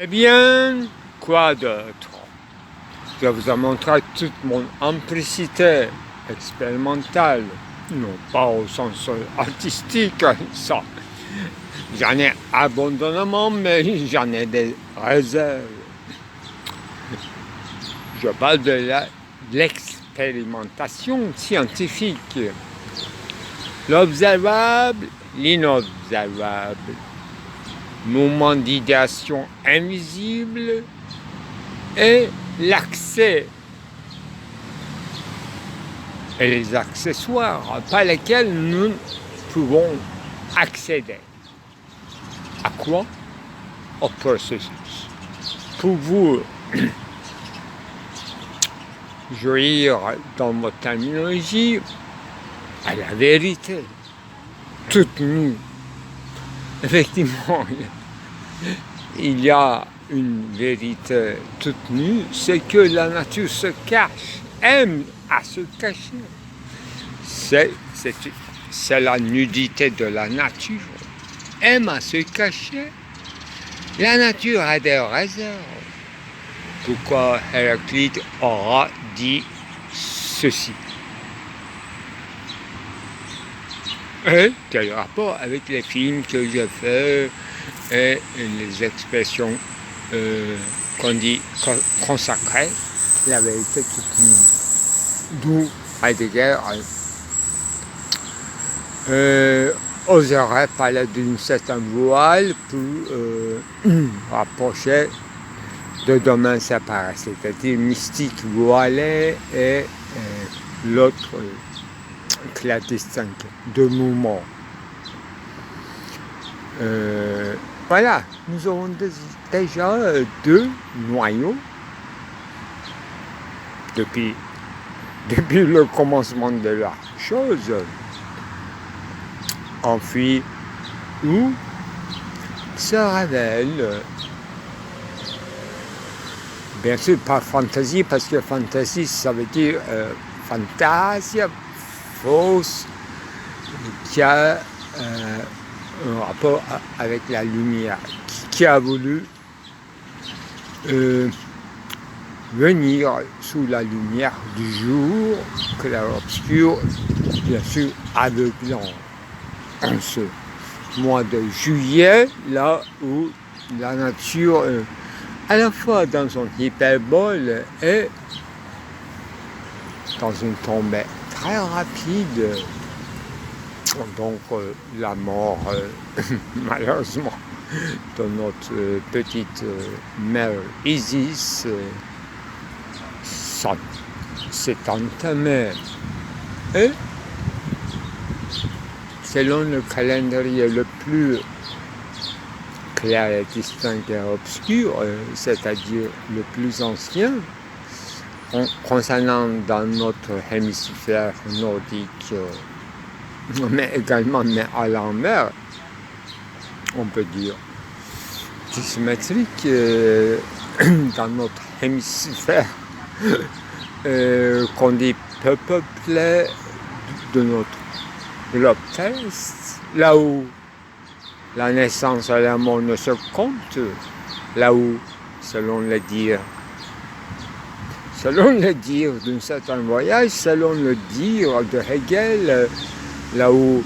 Eh bien, quoi d'autre? Je vous ai montré toute mon amplicité expérimentale, non pas au sens artistique, ça. J'en ai abondamment, mais j'en ai des réserves. Je parle de l'expérimentation scientifique. L'observable, l'inobservable. Mouvement d'idéation invisible et l'accès et les accessoires par lesquels nous pouvons accéder. À quoi? Au processus. Pour vous jouir dans votre terminologie à la vérité, toute nue. Effectivement, il y a une vérité toute nue, c'est que la nature se cache, aime à se cacher. C'est la nudité de la nature, aime à se cacher. La nature a des réserves. Pourquoi Héraclite aura dit ceci? Et quel rapport avec les films que je fais et les expressions qu'on dit consacrées, la vérité toute nue. D'où Heidegger oserait parler d'une certaine voile pour rapprocher de domaines séparés, c'est-à-dire mystique voilé et l'autre clair distinct, deux mouvements. Voilà, nous avons déjà deux noyaux depuis le commencement de la chose, enfuis où se révèle, bien sûr pas fantaisie, parce que fantaisie ça veut dire fantasia, fausse, qui a un rapport avec la lumière, qui a voulu venir sous la lumière du jour, clair-obscur, bien sûr aveuglant, en ce mois de juillet, là où la nature, à la fois dans son hyperbole et dans une tombée très rapide, donc la mort, malheureusement, de notre petite mère Isis, s'est entamée. Et selon le calendrier le plus clair et distinct et obscur, c'est-à-dire le plus ancien, concernant dans notre hémisphère nordique, mais également à l'envers, on peut dire, symétrique dans notre hémisphère, qu'on dit peu peuplé de notre globe terrestre, là où la naissance et la mort ne se comptent, là où, selon le dire d'un certain voyage, selon le dire de Hegel, là où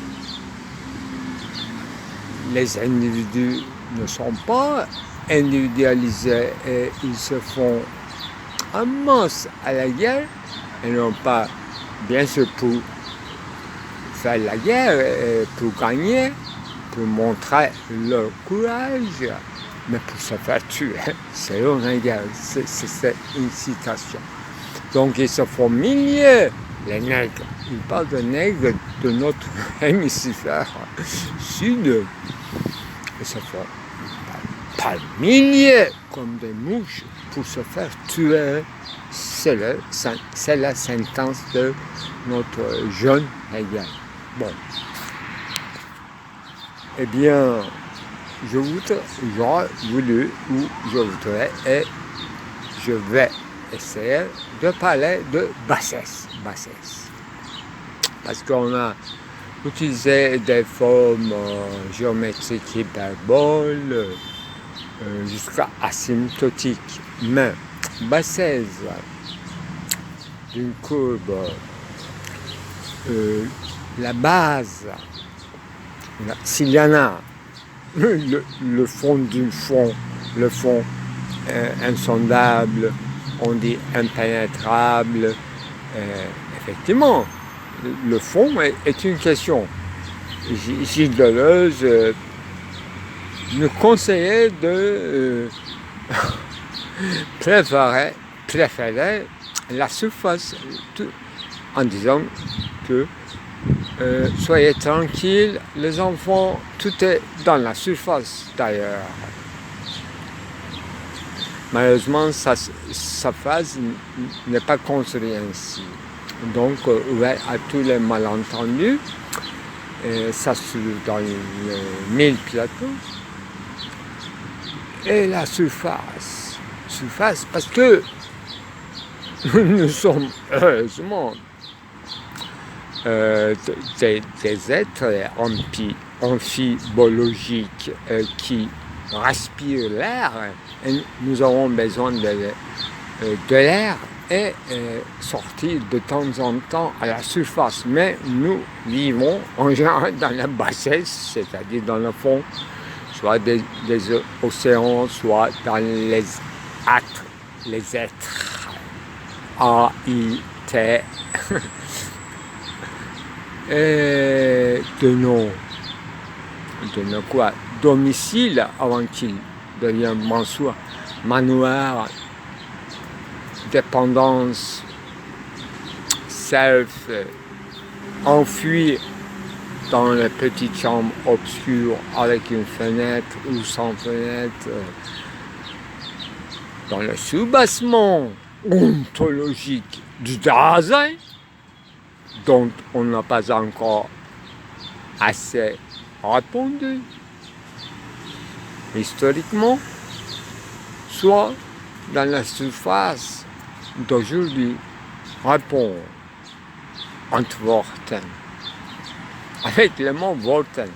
les individus ne sont pas individualisés et ils se font en masse à la guerre, et non pas, bien sûr, pour faire la guerre et pour gagner, pour montrer leur courage, mais pour se faire tuer, selon Hegel, c'est une citation. Donc ils se font milliers, les nègres. Il parle de nègres de notre hémisphère sud. Ils se font par milliers comme des mouches pour se faire tuer. C'est la sentence de notre jeune Hegel. Bon. Eh bien, j'aurais voulu, ou je voudrais, et je vais essayer de parler de bassesse. Parce qu'on a utilisé des formes géométriques hyperboles, jusqu'à asymptotique, mais bassesse d'une courbe, la base, s'il y en a, le fond du fond, le fond insondable, on dit impénétrable, effectivement, le fond est une question. Gilles Deleuze nous conseillait de préférer la surface, en disant que soyez tranquilles, les enfants, tout est dans la surface d'ailleurs. Malheureusement, sa phrase n'est pas construite ainsi. Donc, ouvert à tous les malentendus, ça se trouve dans les 1000 plateaux. Et la surface, parce que nous sommes heureusement des êtres amphibologiques qui respirent l'air, et nous avons besoin de l'air et sortir de temps en temps à la surface. Mais nous vivons en général dans la bassesse, c'est-à-dire dans le fond, soit des océans, soit dans les êtres. A-I-T. Et de nos quoi, domicile avant qu'il devienne manoir, dépendance, self, enfui dans les petites chambres obscures avec une fenêtre ou sans fenêtre, dans le soubassement ontologique du Dasein, dont on n'a pas encore assez répondu historiquement, soit dans la surface d'aujourd'hui, répond Antworten. Avec le mot Worten,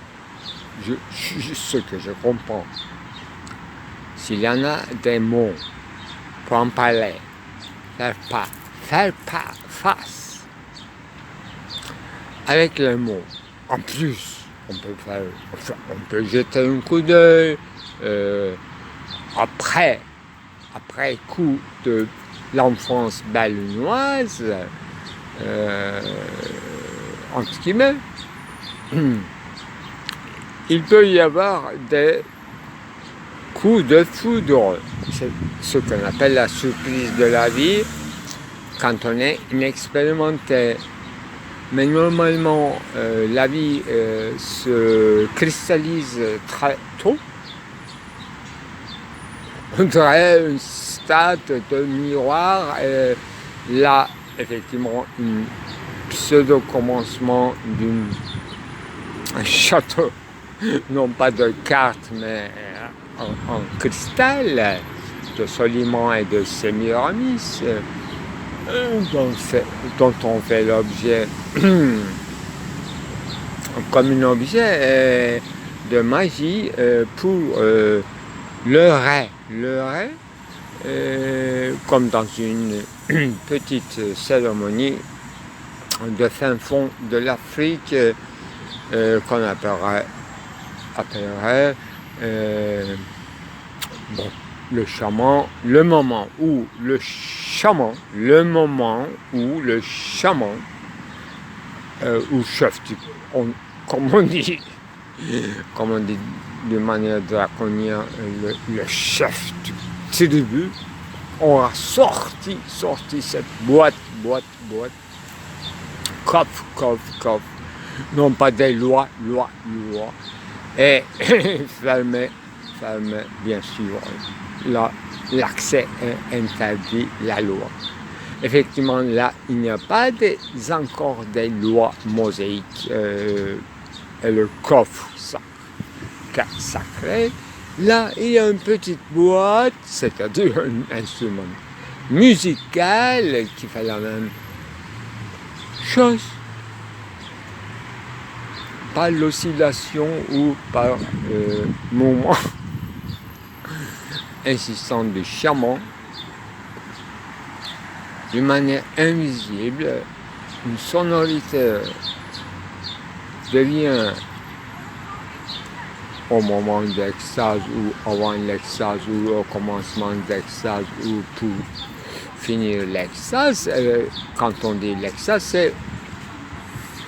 ce que je comprends, s'il y en a des mots pour en parler, faire pas face, avec les mots, en plus, on peut jeter un coup d'œil après coup de l'enfance berlinoise, entre guillemets, il peut y avoir des coups de foudre, c'est ce qu'on appelle la surprise de la vie quand on est inexpérimenté. Mais normalement, la vie se cristallise très tôt. On dirait un stade de miroir, et là, effectivement, un pseudo-commencement d'un château, non pas de cartes, mais en cristal, de Soliman et de Sémiramis, dont on fait l'objet comme un objet de magie pour leurrer, comme dans une petite cérémonie de fin fond de l'Afrique qu'on appellerait le chaman, le moment où le chaman, ou chef, comme on dit de manière draconienne, le chef du tribu aura sorti cette boîte, coffre, non pas des lois, et fermé, bien sûr, l'accès est interdit, la loi. Effectivement, là, il n'y a pas encore des lois mosaïques et le coffre sacré. Là, il y a une petite boîte, c'est-à-dire un instrument musical qui fait la même chose. Par l'oscillation ou par mouvement insistante du chaman, d'une manière invisible, une sonorité devient au moment de l'extase ou avant l'extase ou au commencement de l'extase ou pour finir l'extase. Quand on dit l'extase, c'est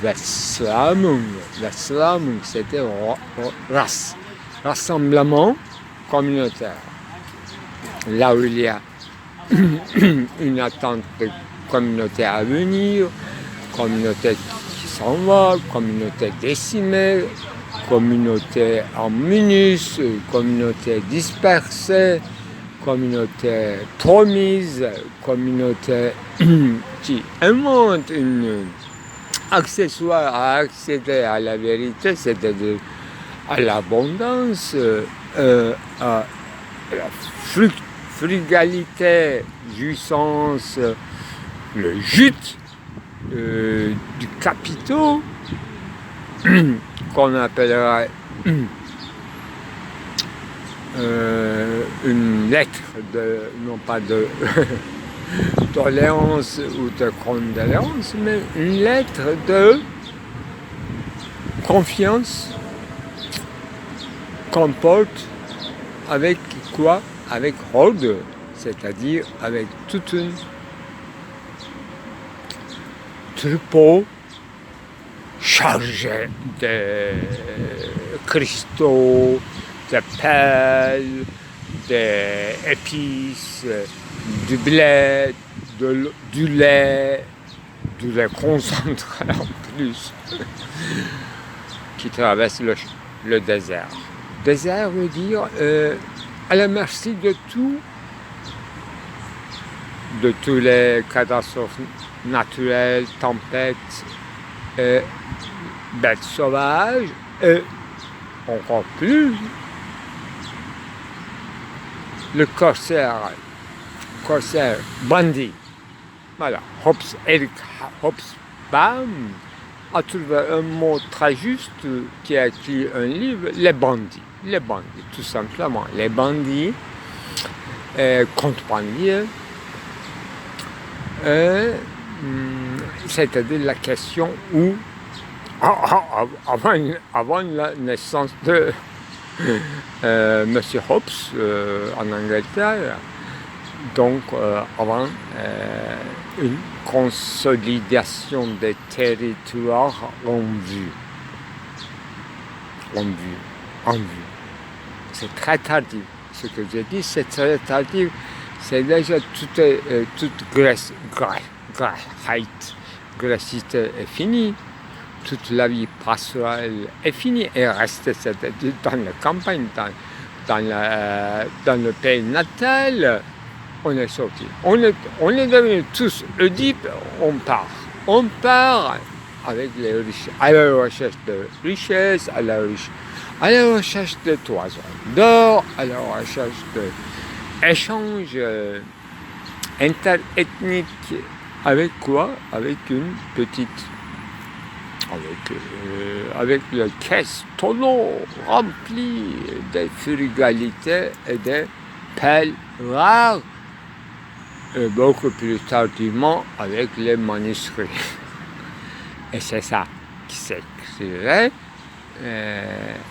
Verslamung. Verslamung, c'était rassemblement communautaire. Là où il y a une attente de communauté à venir, communauté qui s'en va, communauté décimée, communauté en minus, communauté dispersée, communauté promise, communauté qui invente une accessoire à accéder à la vérité, c'est-à-dire à l'abondance, à la frugalité, jouissance, le jute du capitaux, qu'on appellera une lettre de, non pas de tolérance ou de condoléance, mais une lettre de confiance qu'on porte avec quoi? Avec Hode, c'est-à-dire avec toute une troupeau chargé de cristaux, de perles, d'épices, du blé, du lait concentré en plus, qui traverse le désert. Désert veut dire à la merci de tout, de tous les catastrophes naturelles, tempêtes, bêtes sauvages, et encore plus le corsaire bandit. Voilà, Eric Hobsbawm a trouvé un mot très juste qui a écrit un livre, les bandits, tout simplement. Les bandits, contrebandiers, c'est-à-dire la question où, avant la naissance de M. Hobbes en Angleterre, donc avant une consolidation des territoires en vue. C'est très tardif. Ce que j'ai dit, c'est très tardif. C'est déjà toute grécité est finie. Toute la vie pastorale est finie et reste dans la campagne, dans le pays natal. On est sorti. On est devenus tous Oedipe, on part. On part avec les riches, à la recherche de richesses, à la recherche de toisons d'or, à la recherche d'échanges interethniques. Avec quoi? Avec une petite... Avec le caisse tonneau rempli de frugalité et de perles rares. Beaucoup plus tardivement avec les manuscrits. Et c'est ça qui s'écrirait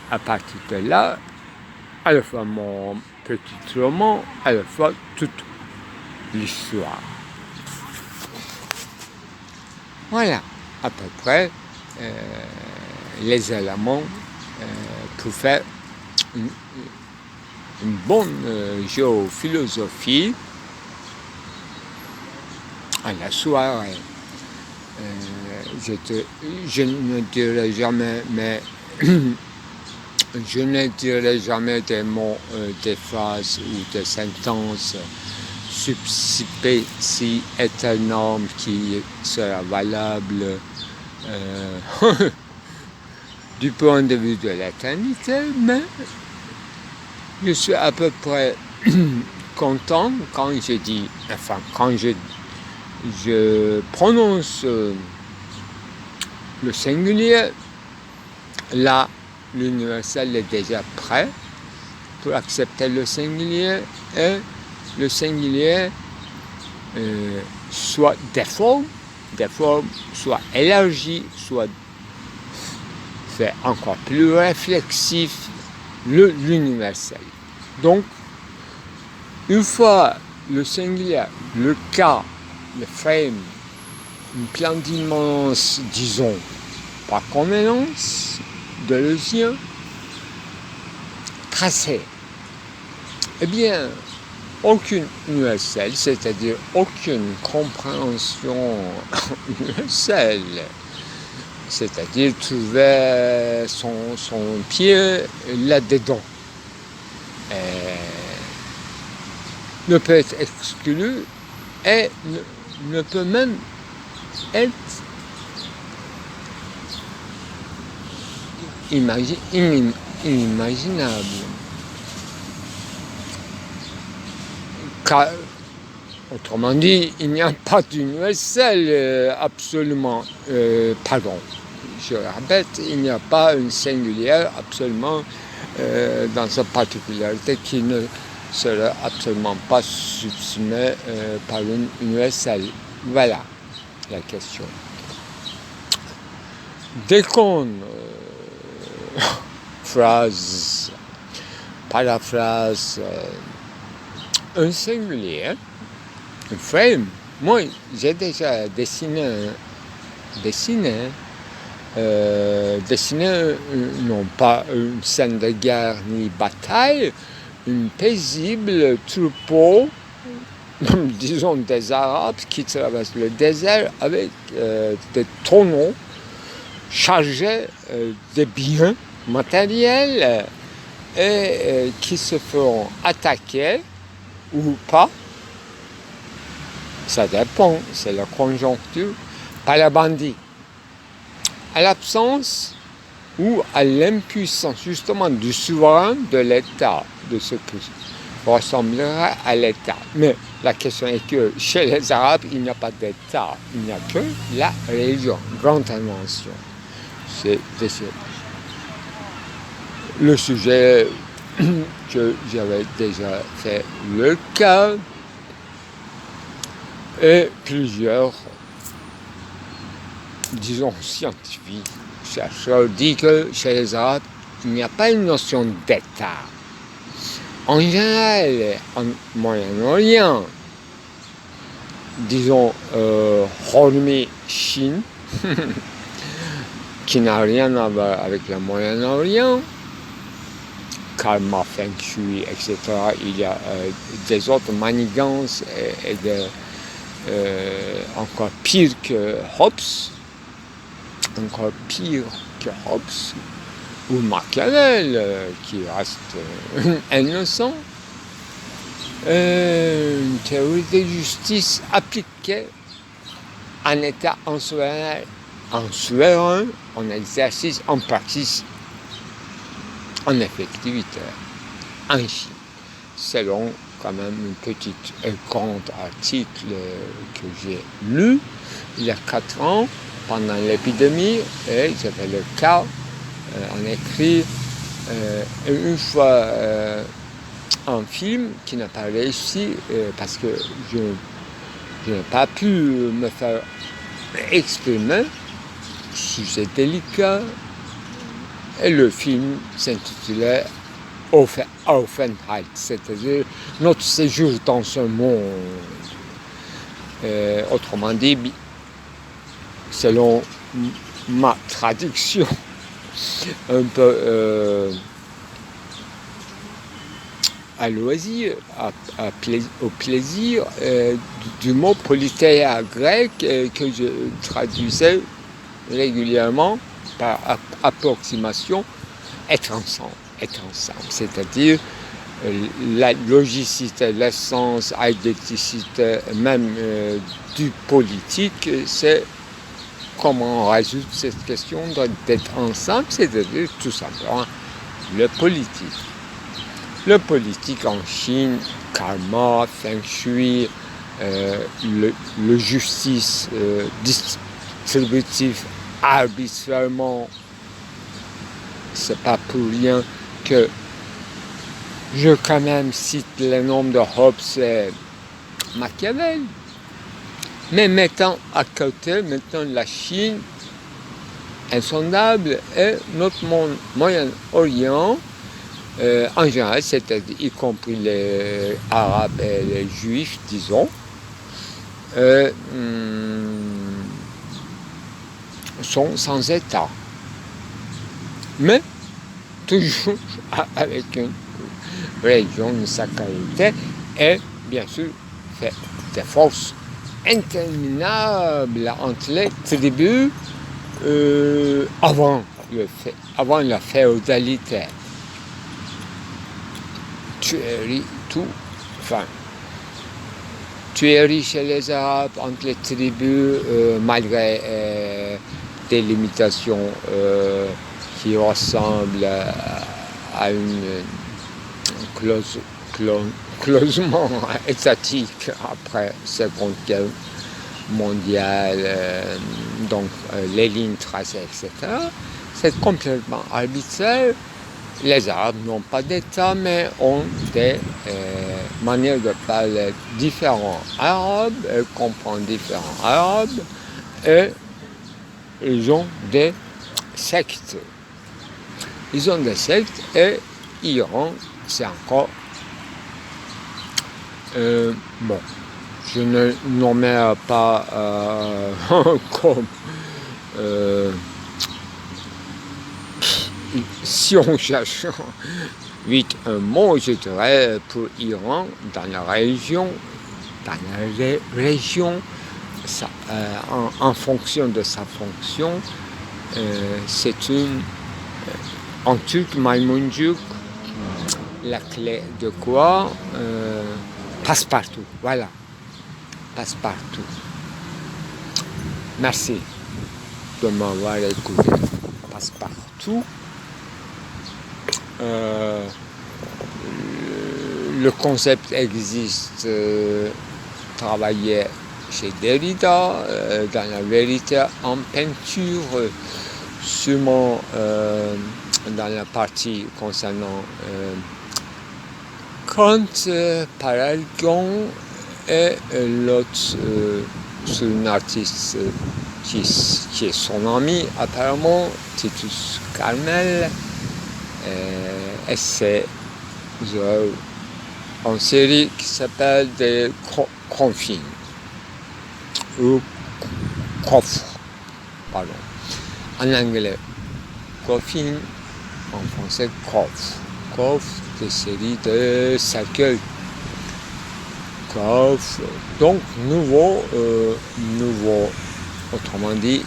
à partir de là, à la fois mon petit roman, à la fois toute l'histoire. Voilà, à peu près les éléments pour faire une bonne géophilosophie à la soirée. Je ne dirai jamais, mais je ne dirai jamais des mots, des phrases ou des sentences subspécie éternelle qui sera valable du point de vue de l'éternité, mais je suis à peu près content quand je dis, enfin quand je prononce le singulier, là l'universel est déjà prêt pour accepter le singulier et le singulier soit déforme, soit élargi, soit fait encore plus réflexif l'universel. Donc, une fois le singulier, le cas, le frame, une plan d'immense, disons, par convenance de Deleuze, tracé, eh bien, aucune universelle, c'est-à-dire aucune compréhension universelle, c'est-à-dire trouver son pied là-dedans, ne peut être exclu et ne peut même être inimaginable. Car, autrement dit, il n'y a pas d'universel absolument, pardon, je répète, il n'y a pas une singulière absolument dans sa particularité qui ne serait absolument pas subsumée par une universelle. Voilà la question. Dès qu'on paraphrase un singulier, un frame, moi j'ai déjà dessiné non pas une scène de guerre ni bataille, une paisible troupeau, disons des Arabes qui traversent le désert avec des tonneaux chargés de biens matériels et qui se feront attaquer ou pas, ça dépend, c'est la conjoncture, par les bandits. À l'absence ou à l'impuissance justement du souverain de l'État, de ce qui ressemblera à l'État. Mais la question est que chez les Arabes, il n'y a pas d'État, il n'y a que la religion, grande invention. C'est le sujet que j'avais déjà fait le cas et plusieurs, disons, scientifiques, chercheurs disent que chez les Arabes, il n'y a pas une notion d'État. En général, en Moyen-Orient, disons, hormis Chine, qui n'a rien à voir avec le Moyen-Orient, karma, feng shui, etc. Il y a des autres manigances et encore pire que Hobbes, ou Machiavel, qui reste innocent, une théorie de justice appliquée en état en souverain, en exercice, en pratique, en effectivité, en Chine, selon quand même un grand article que j'ai lu il y a 4 ans, pendant l'épidémie, et j'avais le cas en écrit une fois un film qui n'a pas réussi parce que je n'ai pas pu me faire exprimer, sujet délicat, et le film s'intitulait Aufenthalt, c'est-à-dire notre séjour dans ce monde. Autrement dit, selon ma traduction un peu à loisir, au plaisir du mot polythéia grec que je traduisais régulièrement par approximation, être ensemble, c'est-à-dire la logicité, l'essence, l'identité même du politique, c'est comment on résout cette question d'être ensemble, c'est-à-dire tout simplement le politique. Le politique en Chine, karma, feng shui, le justice distributif arbitrairement, c'est pas pour rien que Je quand même cite le nom de Hobbes et Machiavel. Mais mettons à côté maintenant la Chine, insondable, et notre monde Moyen-Orient, en général, c'est-à-dire y compris les Arabes et les Juifs, disons, sont sans État. Mais toujours avec une religion, une sacralité, et bien sûr, des forces interminables entre les tribus avant la féodalité. Tuerie chez les Arabes, entre les tribus, malgré des limitations qui ressemblent à un closement étatique après la Seconde Guerre mondiale, donc les lignes tracées, etc. C'est complètement arbitraire. Les Arabes n'ont pas d'État, mais ont des manières de parler différents arabes, comprennent différents arabes, et ils ont des sectes. Ils ont des sectes, et Iran, c'est encore... bon, je ne nommerai pas comme... si on cherche vite un mot, je dirais, pour Iran, dans la région, ça, en fonction de sa fonction, c'est une... en turc, Maymunjuk, la clé de quoi passe-partout, voilà, passe-partout. Merci de m'avoir écouté. Passe-partout. Le concept existe, travaillé chez Derrida, dans la vérité en peinture, sûrement dans la partie concernant Kant, Paragon, et l'autre c'est un artiste qui est son ami apparemment, Titus Carmel, et c'est une série qui s'appelle des confines ou coffres, pardon, en anglais coffin, en français coffre, des séries de cercueils, coffre, donc nouveau, autrement dit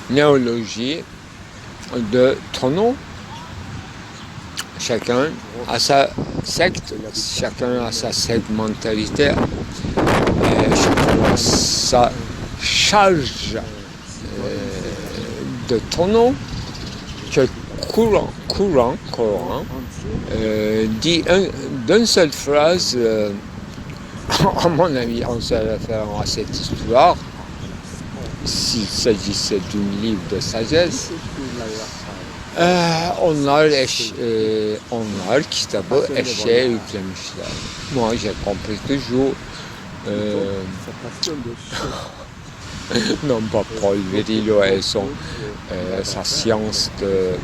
néologie de tonneaux. Chacun a sa secte, chacun a sa segmentarité, chacun a sa charge de tonneaux que courant dit d'une seule phrase, à mon avis, en se référant à cette histoire, s'il s'agissait d'un livre de sagesse, onlar kitabı eşeğe yüklemişler. Moi, j'ai compris toujours, non pas Paul Virilio et sa science de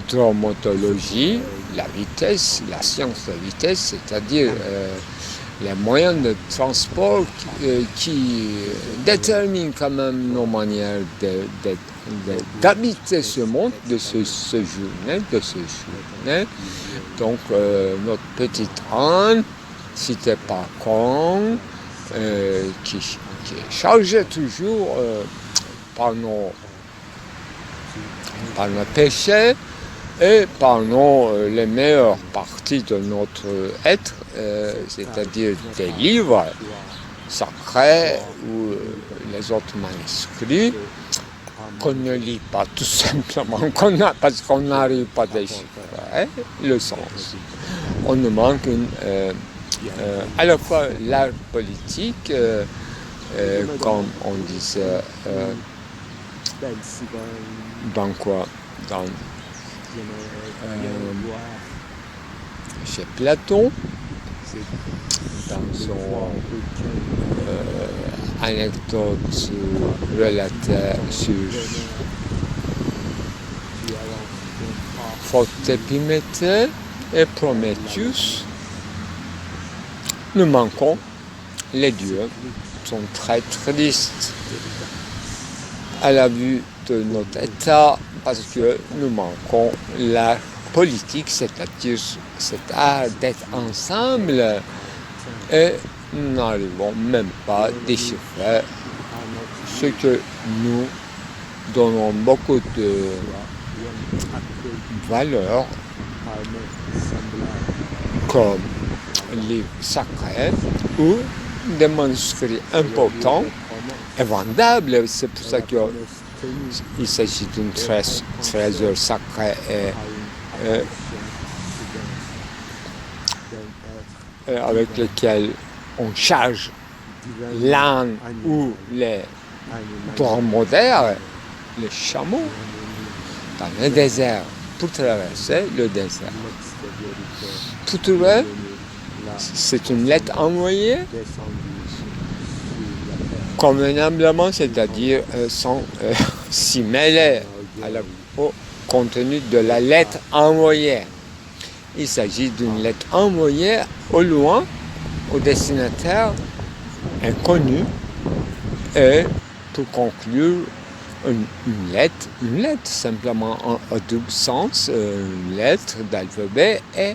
dromotologie, la vitesse, la science de vitesse, c'est-à-dire les moyens de transport qui déterminent quand même nos manières d'habiter ce monde, de ce séjourner. Donc notre petite âne, si t'es pas con, qui est chargé toujours par nos péchés et par les meilleures parties de notre être, c'est-à-dire des livres sacrés ou les autres manuscrits qu'on ne lit pas tout simplement, parce qu'on n'arrive pas à déchiffrer le sens. On nous manque à la fois l'art politique, comme on disait, dans chez Platon, dans son anecdote relatée sur Faute d'Épiméthée et Prométhéeus, nous manquons les dieux, sont très tristes à la vue de notre état parce que nous manquons l'art politique, c'est-à-dire cet art d'être ensemble, et nous n'arrivons même pas à déchiffrer ce que nous donnons beaucoup de valeur comme livres sacrés ou des manuscrits importants et vendables. C'est pour ça qu'il s'agit d'un trésor sacré et avec lequel on charge l'âne ou les dromadaires, les chameaux, dans le désert, pour traverser le désert. Pour trouver, c'est une lettre envoyée convenablement, c'est-à-dire sans s'y mêler au contenu de la lettre envoyée. Il s'agit d'une lettre envoyée au loin, au destinataire inconnu, et pour conclure, une lettre simplement en double sens, une lettre d'alphabet et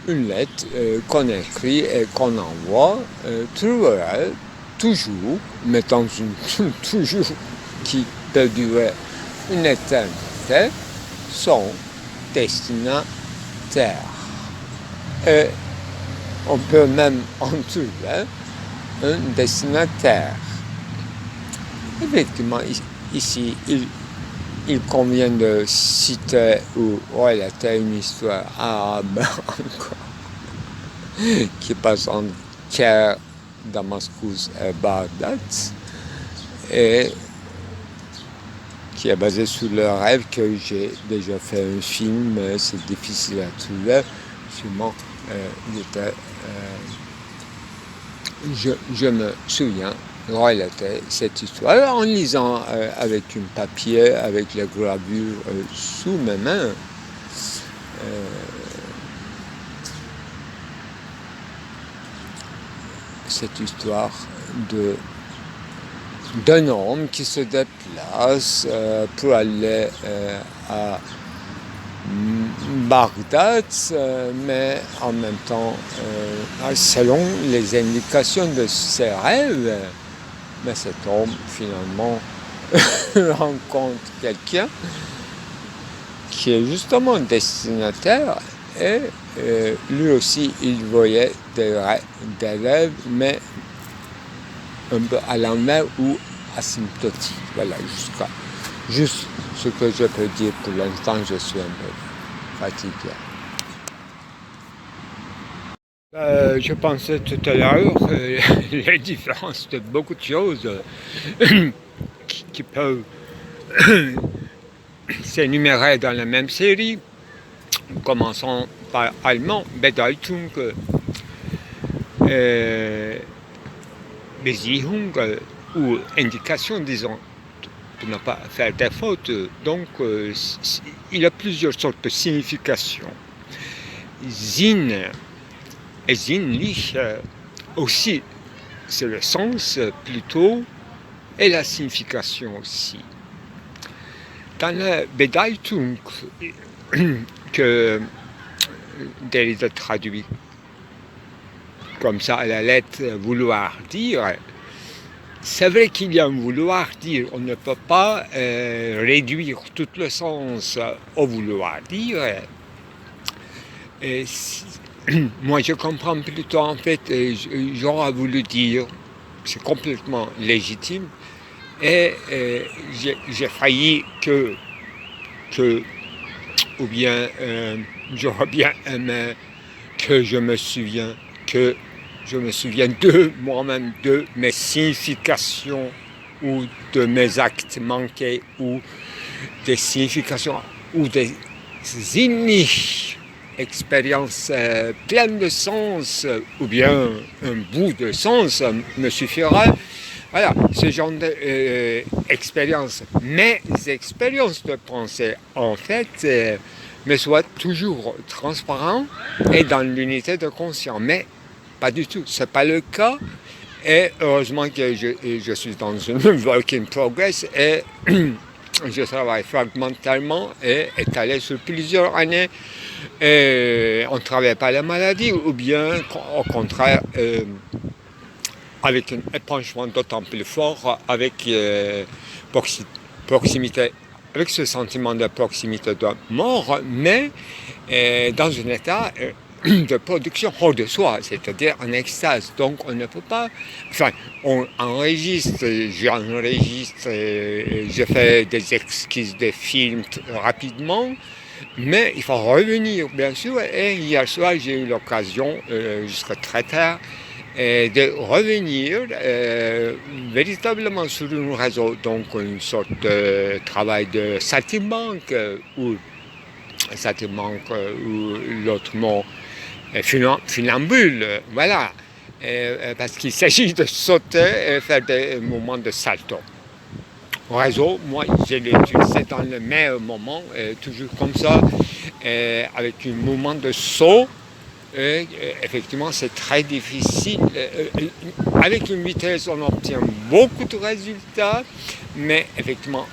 une lettre qu'on écrit et qu'on envoie, trouvera toujours, mais dans une toujours qui peut durer une éternité, son destinataire. Et on peut même en trouver un destinataire. Effectivement, ici, il convient de citer ou relater une histoire arabe encore, qui passe entre Caire, Damascus et Bagdad, et qui est basée sur le rêve que j'ai déjà fait un film, mais c'est difficile à trouver. Sûrement, je me souviens relater cette histoire en lisant avec un papier, avec les gravures sous mes mains. Cette histoire d'un homme qui se déplace pour aller à Bagdad, mais en même temps, selon les indications de ses rêves, mais cet homme finalement rencontre quelqu'un qui est justement destinataire, et lui aussi il voyait des rêves, mais un peu à l'envers ou asymptotique. Voilà, juste ce que je peux dire pour l'instant. Je suis un peu fatigué. Je pensais tout à l'heure les différences de beaucoup de choses qui peuvent s'énumérer dans la même série. Commençons par allemand, Bedeutung, Besiehung ou indication, disons, pour ne pas faire des fautes. Donc, il y a plusieurs sortes de significations. Sinn et sinnlich aussi, c'est le sens plutôt, et la signification aussi. Dans la Bedeutung, que Derrida traduit comme ça à la lettre vouloir dire, c'est vrai qu'il y a un vouloir dire, on ne peut pas réduire tout le sens au vouloir dire. Et moi je comprends plutôt en fait, j'aurais voulu dire, c'est complètement légitime, et j'ai failli que ou bien j'aurais bien aimé que je me souvienne de moi-même, de mes significations ou de mes actes manqués ou des significations ou des expériences pleines de sens, ou bien un bout de sens me suffira. Voilà, ce genre d'expérience. Mes expériences de pensée, en fait, me soient toujours transparentes et dans l'unité de conscience. Mais pas du tout, ce n'est pas le cas. Et heureusement que je suis dans une work in progress et je travaille fragmentalement et étalé sur plusieurs années. Et on ne travaille pas la maladie ou bien au contraire avec un épanchement d'autant plus fort avec proximité, avec ce sentiment de proximité de mort, mais dans un état de production hors de soi, c'est-à-dire en extase. Donc on ne peut pas, enfin, on enregistre, j'enregistre, je fais des esquisses de films rapidement, mais il faut revenir, bien sûr. Et hier soir, j'ai eu l'occasion, jusqu'à très tard, de revenir véritablement sur un réseau, donc une sorte de travail de saltimbanque, ou l'autre mot, funambule, voilà, parce qu'il s'agit de sauter et faire des moments de salto. Réseau, moi, je l'ai utilisé dans le meilleur moment, toujours comme ça, avec un moment de saut. Effectivement, c'est très difficile. Avec une vitesse, on obtient beaucoup de résultats, mais effectivement,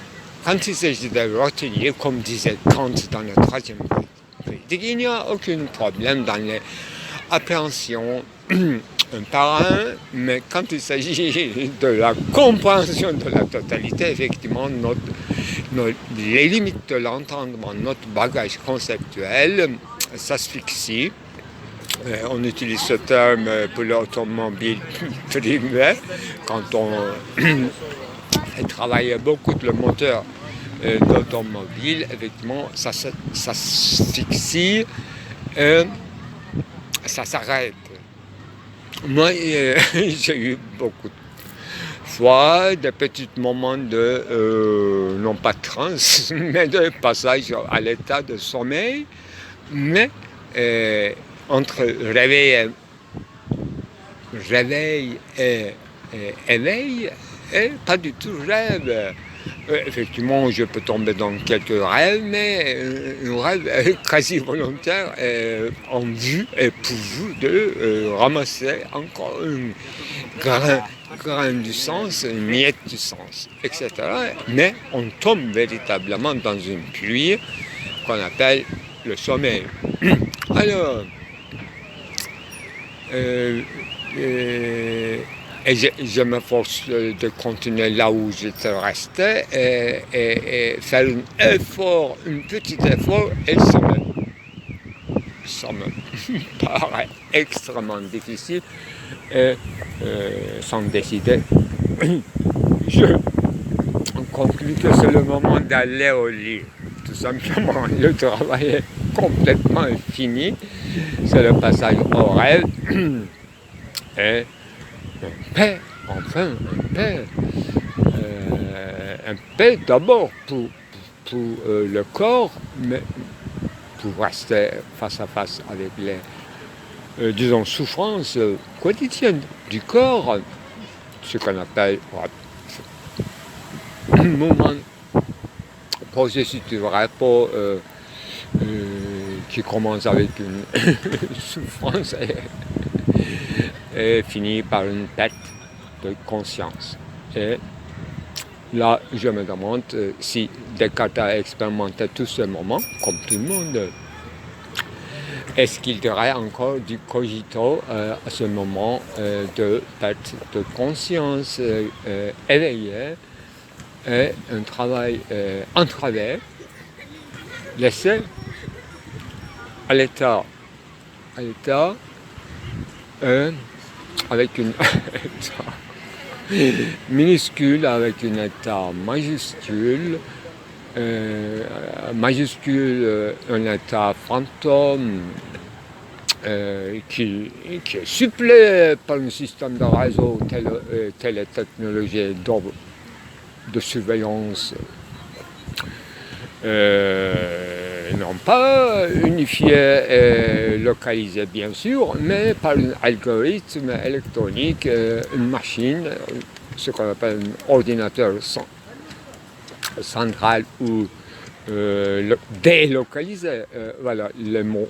quand il s'agit de retenir, comme disait Kant dans le troisième critique, il n'y a aucun problème dans l'appréhension un par un, mais quand il s'agit de la compréhension de la totalité, effectivement, les limites de l'entendement, notre bagage conceptuel s'asphyxie. On utilise ce terme pour l'automobile privée quand on fait travailler beaucoup le moteur d'automobile, effectivement, ça s'asphyxie, ça s'arrête. Moi, j'ai eu beaucoup de fois des petits moments de, non pas de transe, mais de passage à l'état de sommeil, mais entre réveil et éveil, et pas du tout rêve. Effectivement, je peux tomber dans quelques rêves, mais un rêve quasi volontaire en vue et pourvu de ramasser encore un grain du sens, une miette du sens, etc. Mais on tombe véritablement dans une pluie qu'on appelle le sommeil. Alors, et je m'efforce de continuer là où j'étais resté et faire un petit effort, et ça me paraît extrêmement difficile. Et sans décider, je conclus que c'est le moment d'aller au lit. Tout simplement, le travail est complètement fini. C'est le passage au rêve. Et un paix, enfin, un paix d'abord pour le corps, mais pour rester face à face avec les, disons, souffrances quotidiennes du corps, ce qu'on appelle un moment, processus de repos qui commence avec une souffrance et finit par une perte de conscience. Et là, je me demande si Descartes a expérimenté tous ces moments, comme tout le monde, est-ce qu'il y aurait encore du cogito à ce moment de perte de conscience éveillée et un travail en travers, laissé à l'état avec une minuscule, avec un état majuscule, un état fantôme qui est suppléé par un système de réseau, telle technologie de surveillance non pas unifié et localisé bien sûr, mais par un algorithme électronique, une machine, ce qu'on appelle un ordinateur central ou délocalisé. Voilà le mot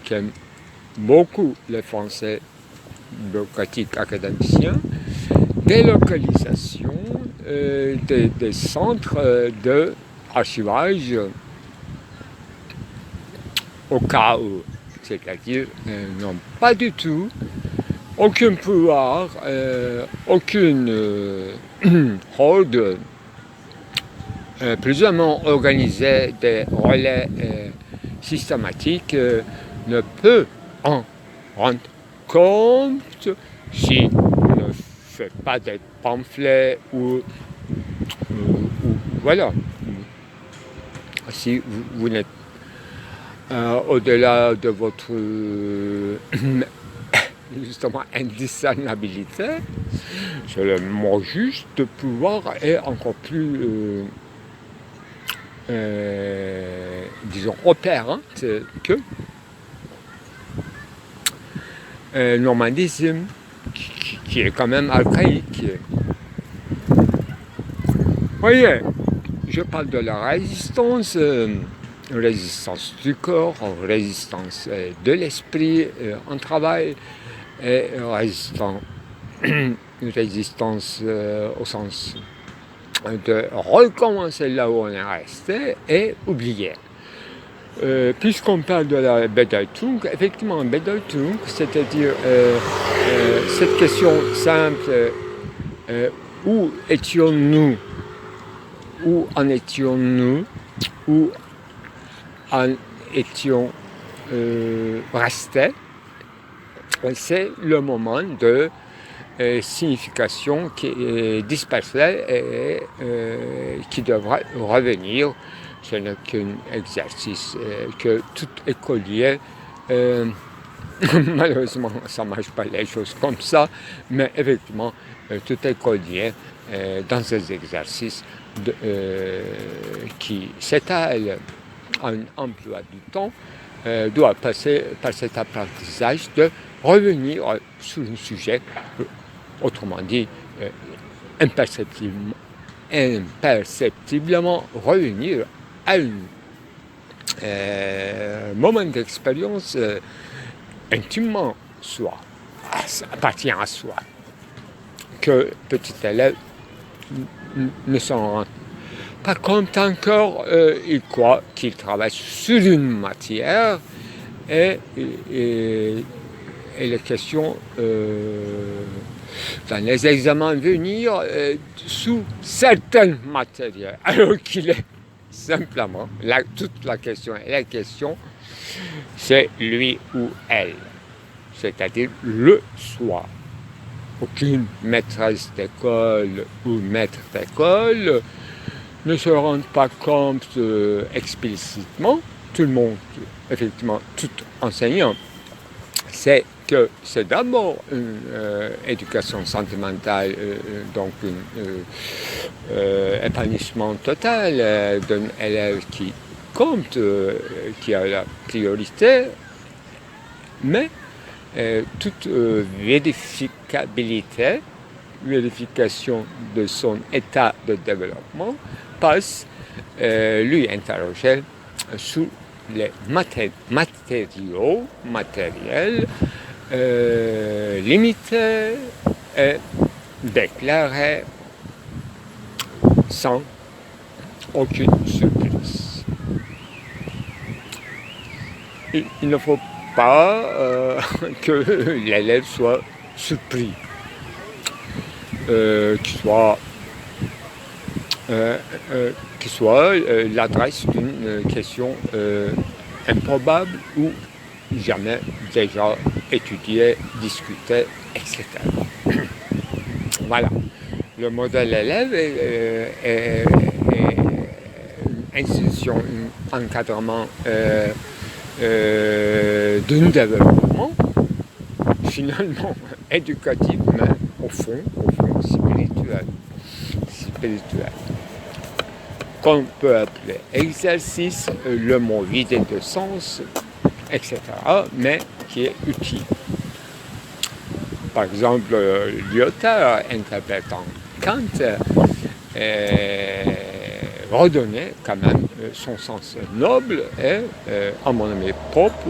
qu'aiment beaucoup les Français bureaucratiques académiciens. Délocalisation des centres de archivage au cas où, c'est-à-dire n'ont pas du tout aucun pouvoir, aucune horde plus ou moins organisée des relais systématiques ne peut en rendre compte si on ne fait pas des pamphlets ou voilà. Si vous n'êtes au-delà de votre justement indiscernabilité, c'est le mot juste de pouvoir est encore plus disons opérante que normandisme qui est quand même archaïque. Voyez, je parle de la résistance, résistance du corps, résistance de l'esprit en travail, et résistance au sens de recommencer là où on est resté et oublier. Puisqu'on parle de la Bedeutung, effectivement, Bedeutung, c'est-à-dire cette question simple, où étions-nous? Où en étions-nous? Où en étions restés? C'est le moment de signification qui est dispersée et qui devra revenir. Ce n'est qu'un exercice que tout écolier, malheureusement ça ne marche pas les choses comme ça, mais effectivement tout écolier dans ces exercices qui s'étalent en emploi du temps doit passer par cet apprentissage de revenir sur un sujet, autrement dit imperceptiblement revenir à un moment d'expérience intimement soi, appartient à soi, que petit élève ne s'en rend pas compte encore. Il croit qu'il travaille sur une matière et les questions dans les examens à venir sous certaines matières, alors qu'il est simplement, toute la question et la question, c'est lui ou elle, c'est-à-dire le soi. Aucune maîtresse d'école ou maître d'école ne se rend pas compte explicitement, tout le monde, effectivement, tout enseignant, c'est que c'est d'abord une éducation sentimentale, donc un épanouissement total d'un élève qui compte, qui a la priorité, mais toute vérification de son état de développement passe lui interroger sur les matériels limités et déclarés sans aucune surprise. Il ne faut pas que l'élève soit surpris, qui soit l'adresse d'une question improbable ou jamais déjà étudiée, discutée, etc. Voilà. Le modèle élève est une institution, un encadrement d'un développement finalement éducatif, mais au fond spirituel. qu'on peut appeler exercice, le mot vidé de sens, etc., mais qui est utile. Par exemple, Lyotard, interprétant Kant, redonnait quand même son sens noble et, à mon avis, propre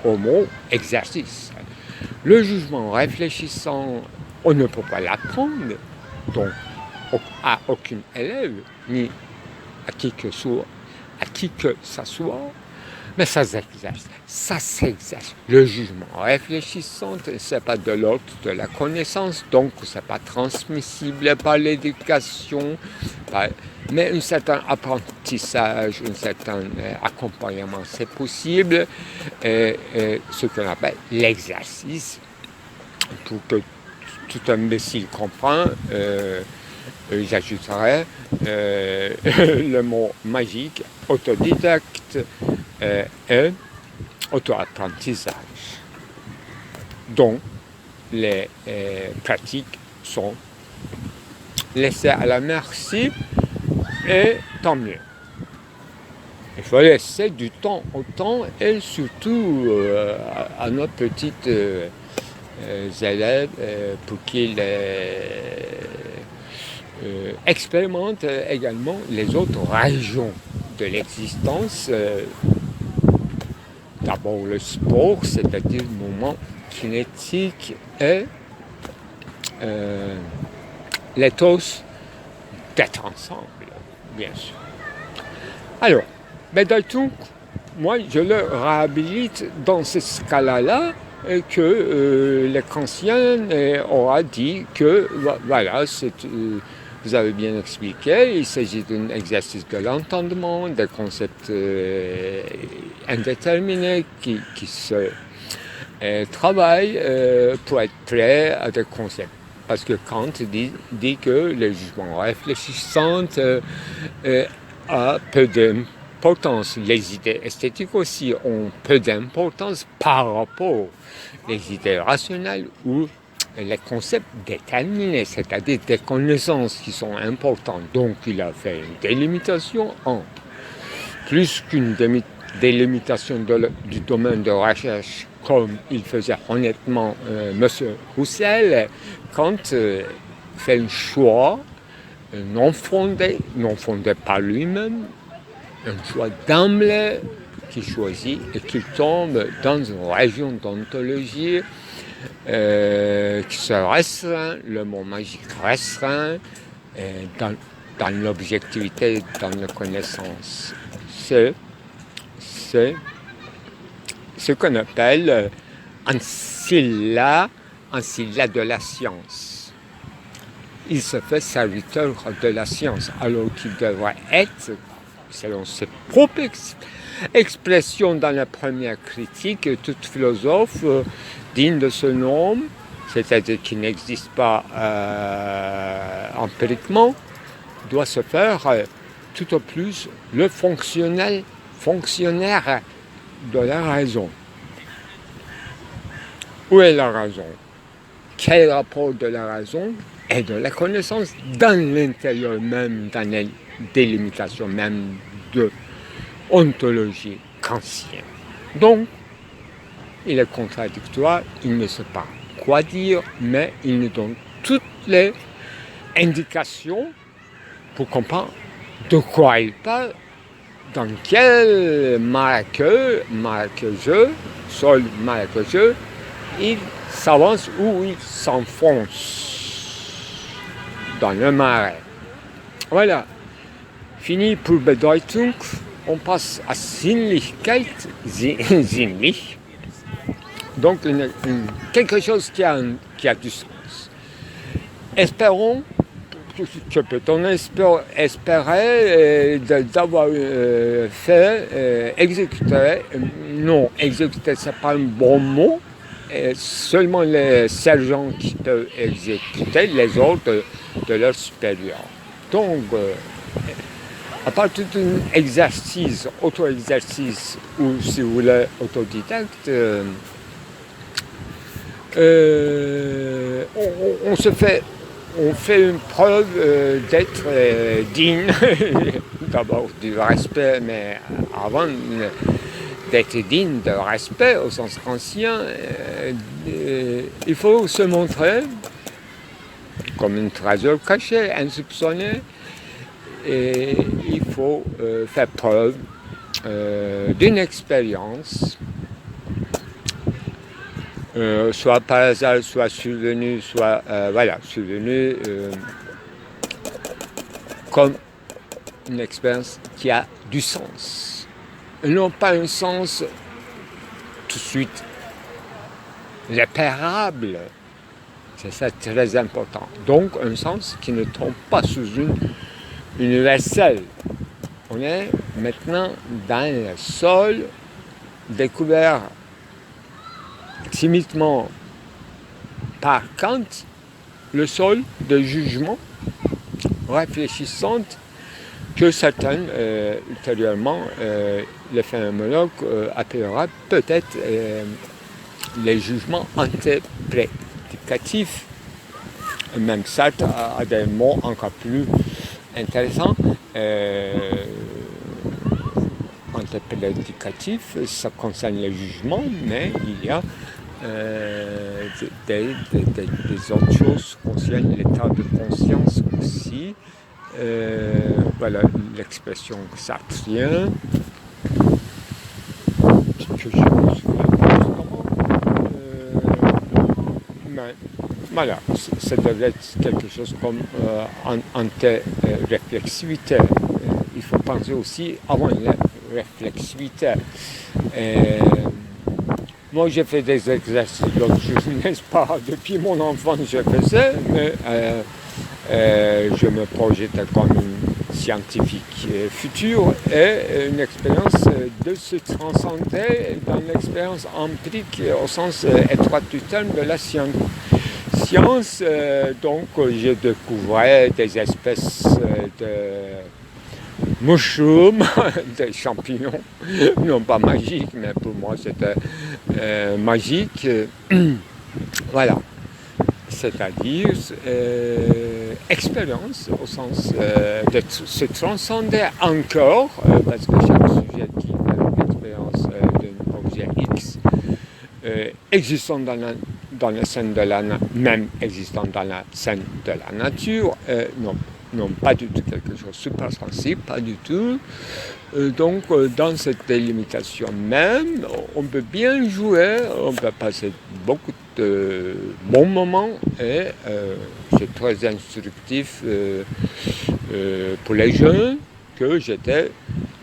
au mot exercice. Le jugement réfléchissant, on ne peut pas l'apprendre, donc à aucun élève, ni à qui que ça soit, mais ça s'exerce. Le jugement réfléchissant, ce n'est pas de l'ordre de la connaissance, donc ce n'est pas transmissible par l'éducation, mais un certain apprentissage, un certain accompagnement, c'est possible, ce qu'on appelle l'exercice, pour que tout imbécile comprenne. J'ajouterais le mot magique, autodidacte et auto-apprentissage. Donc, les pratiques sont laissées à la merci et tant mieux. Il faut laisser du temps au temps et surtout à nos petites élèves pour qu'ils expérimentent également les autres régions de l'existence. D'abord le sport, c'est-à-dire le mouvement kinétique et l'éthos d'être ensemble, bien sûr. Alors, tout, moi je le réhabilite dans ce scala-là que le kantien aura dit que voilà, vous avez bien expliqué, il s'agit d'un exercice de l'entendement, des concepts indéterminés qui se travaillent pour être prêts à des concepts. Parce que Kant dit que le jugement réfléchissant a peu d'importance. Les idées esthétiques aussi ont peu d'importance par rapport aux idées rationnelles ou les concepts déterminés, c'est-à-dire des connaissances qui sont importantes. Donc il a fait une délimitation en plus qu'une délimitation du domaine de recherche, comme il faisait honnêtement M. Roussel, quand fait un choix non fondé par lui-même, un choix d'emblée qui choisit et qui tombe dans une région d'ontologie qui se restreint, le mot magique restreint, dans l'objectivité, dans la connaissance. C'est ce qu'on appelle Ancilla de la science. Il se fait serviteur de la science, alors qu'il devrait être, selon ses propres expressions dans la première critique, tout philosophe digne de ce nom, c'est-à-dire qui n'existe pas empiriquement, doit se faire tout au plus le fonctionnaire de la raison. Où est la raison? Quel rapport de la raison et de la connaissance dans l'intérieur même, dans la délimitation même de ontologie kantienne. Donc, il est contradictoire, il ne sait pas quoi dire, mais il nous donne toutes les indications pour comprendre de quoi il parle, dans quel marécageux, sol marécageux, il s'avance ou il s'enfonce dans le marais. Voilà, fini pour Bedeutung, on passe à Sinnlichkeit, Sinnlich, donc quelque chose qui a du sens. Espérons, que peut-on espérer d'avoir fait, exécuter, non, exécuter c'est pas un bon mot, seulement les sergents qui peuvent exécuter, les autres de leur supérieur. Donc, à partir d'un exercice, auto-exercice, ou si vous voulez, autodidacte, on fait une preuve d'être digne d'abord du respect, mais avant d'être digne de respect au sens ancien, il faut se montrer comme un trésor caché, insoupçonné, et il faut faire preuve d'une expérience, soit par hasard, soit survenue, soit survenue comme une expérience qui a du sens. Et non pas un sens tout de suite repérable. C'est ça très important. Donc un sens qui ne tombe pas sous une universelle. On est maintenant dans le sol découvert timidement par Kant, le sol de jugement réfléchissante que certains, ultérieurement, le phénoménologue appellera peut-être les jugements interprétatifs. Même Sartre a des mots encore plus intéressants. Interprétatif, ça concerne les jugements, mais il y a des autres choses qui concernent l'état de conscience aussi. Voilà l'expression sartrienne que je me souviens pas comment. Mais voilà, ça devrait être quelque chose comme anti-réflexivité. Il faut penser aussi avant la réflexivité. Moi, j'ai fait des exercices l'autre jour, n'est-ce pas? Depuis mon enfance, je faisais, mais je me projetais comme un scientifique futur et une expérience de se transcender dans l'expérience empirique au sens étroit du terme de la science. Donc, je découvrais des espèces de mushrooms, des champignons, non pas magiques, mais pour moi c'était magique. Voilà, c'est-à-dire expérience au sens de se transcender encore, parce que chaque sujet qui fait l'expérience d'un objet X existant dans la scène de la même existant dans la scène de la nature, non, pas du tout quelque chose de super sensible, pas du tout. Donc, dans cette délimitation même, on peut bien jouer, on peut passer beaucoup de bons moments et c'est très instructif pour les jeunes que j'étais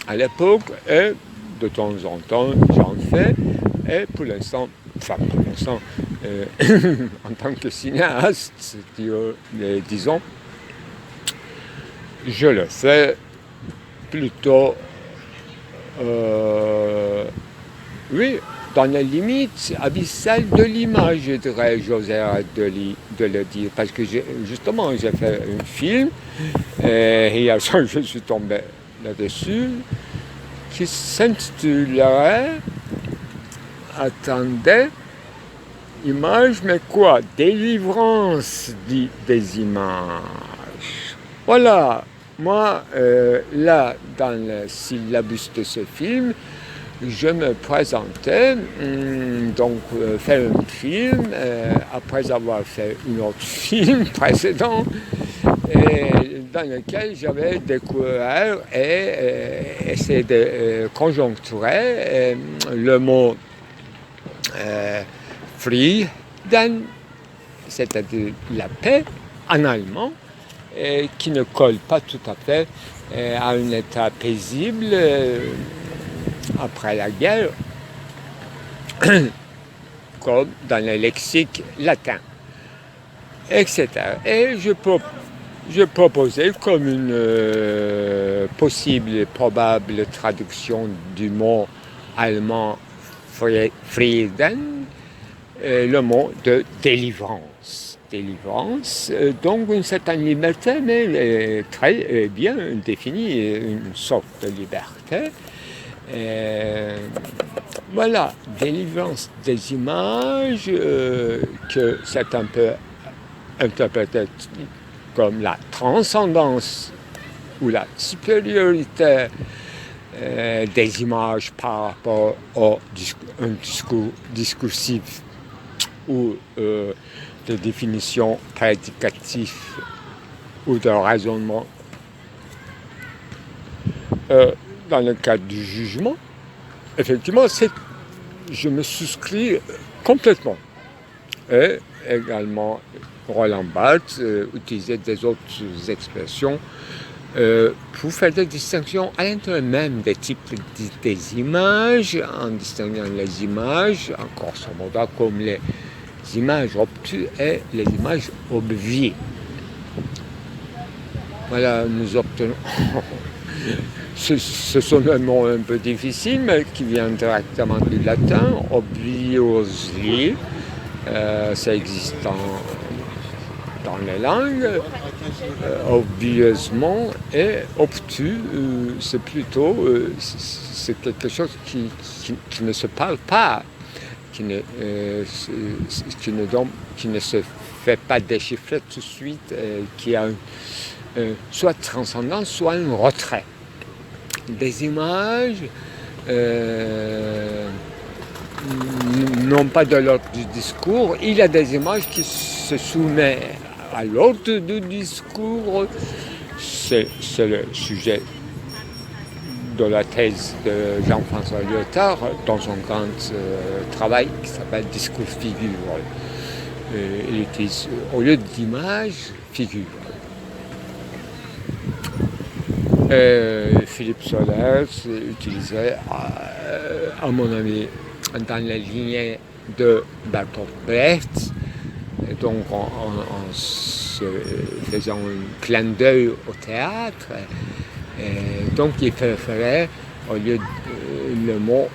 à l'époque et de temps en temps j'en fais et pour l'instant, en tant que cinéaste, disons, je le fais plutôt, dans les limites abyssales de l'image, je dirais, j'oserais de le dire, parce que justement, j'ai fait un film, et hier soir, je suis tombé là-dessus, qui s'intitulerait, attendez, images, mais quoi? Délivrance des images. Voilà, moi, là, dans le syllabus de ce film, je me présentais, donc faire un film, après avoir fait un autre film précédent, et dans lequel j'avais découvert et essayé de conjoncturer le mot Frieden, c'est-à-dire la paix en allemand, qui ne colle pas tout à fait à un état paisible après la guerre, comme dans le lexique latin, etc. Et je proposais comme une possible et probable traduction du mot allemand Frieden, le mot de délivrance. Délivrance, donc une certaine liberté, mais très bien définie, une sorte de liberté. Voilà, délivrance des images que certains peuvent interpréter comme la transcendance ou la supériorité des images par rapport à un discours discursif ou de définition prédicative ou de raisonnement. Dans le cadre du jugement, effectivement, je me souscris complètement. Et également, Roland Barthes utilisait des autres expressions pour faire des distinctions à l'intérieur même des types des images, en distinguant les images, en grosso modo, comme les images obtues et les images obviées. Voilà, nous obtenons... Ce sont des mots un peu difficiles, mais qui viennent directement du latin, obviously. Ça existe dans les langues, obviously, et obtus, c'est plutôt c'est quelque chose qui ne se parle pas, qui ne se fait pas déchiffrer tout de suite, qui a soit transcendant, soit un retrait. Des images non pas de l'ordre du discours, il y a des images qui se soumettent à l'ordre du discours. C'est le sujet de la thèse de Jean-François Lyotard dans son grand travail qui s'appelle Discours-figure. Il utilise au lieu d'image, figure. Philippe Solers utilisait, à mon avis, dans la lignée de Bertolt Brecht, donc en se faisant un clin d'œil au théâtre, donc il préférait au lieu le mot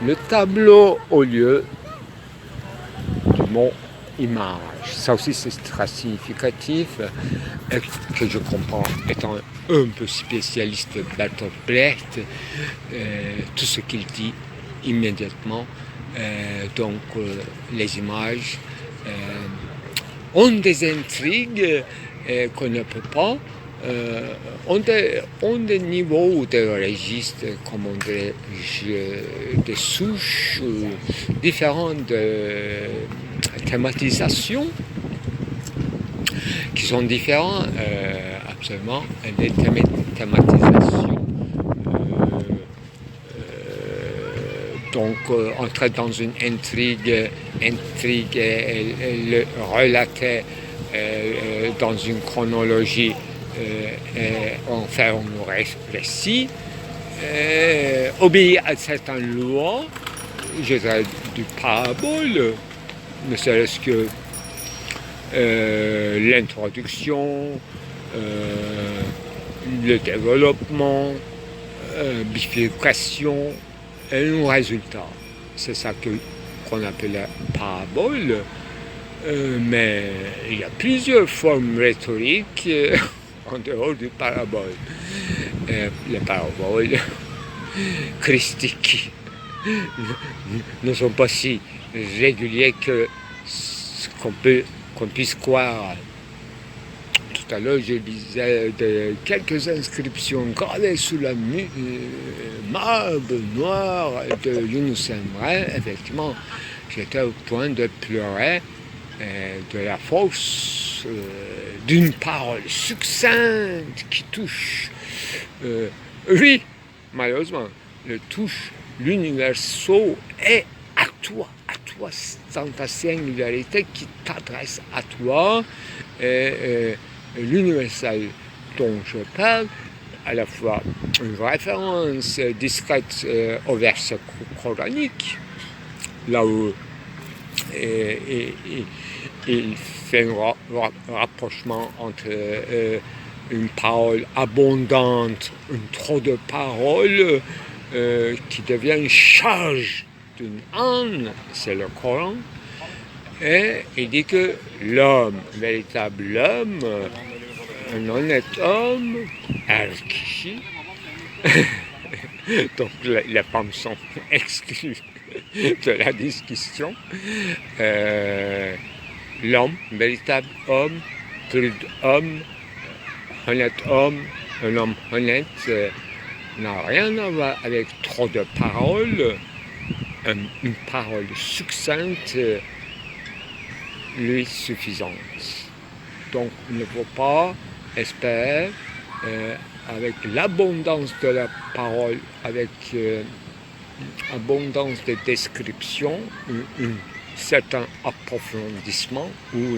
le tableau au lieu du mot image. Ça aussi c'est très significatif et que je comprends étant un peu spécialiste de Bertolt Brecht, tout ce qu'il dit immédiatement. Donc les images ont des intrigues qu'on ne peut pas, ont des niveaux ou des registres, comment dirais-je, des souches différentes de thématisation qui sont différents absolument des thématisations donc entrer dans une intrigue et le relater dans une chronologie en faire un récit obéir à certaines lois, je dirais du parabole, ne serait-ce que l'introduction, le développement, bifurcation et un résultat. C'est ça qu'on appelle la parabole. Mais il y a plusieurs formes rhétoriques en dehors du parabole. Les paraboles christiques ne sont pas si réguliers que qu'on puisse croire. Tout à l'heure, je lisais quelques inscriptions gravées sous la marbre noire de Yunus Emre. Effectivement, j'étais au point de pleurer de la force d'une parole succincte qui touche, oui, malheureusement, touche l'universel et à toi, dans ta singularité qui t'adresse à toi, l'universel dont je parle, à la fois une référence discrète au verset coranique, là où il fait un rapprochement entre une parole abondante, trop de paroles qui devient une charge d'une âne, c'est le Coran, et il dit que l'homme, véritable homme, un honnête homme, Al-Kishi, donc les femmes sont exclues de la discussion, l'homme, véritable homme, prudent homme, honnête homme, Un homme honnête n'a rien à voir avec trop de paroles. Une parole succincte lui suffisante. Donc il ne faut pas espérer avec l'abondance de la parole, avec abondance de description, un certain approfondissement ou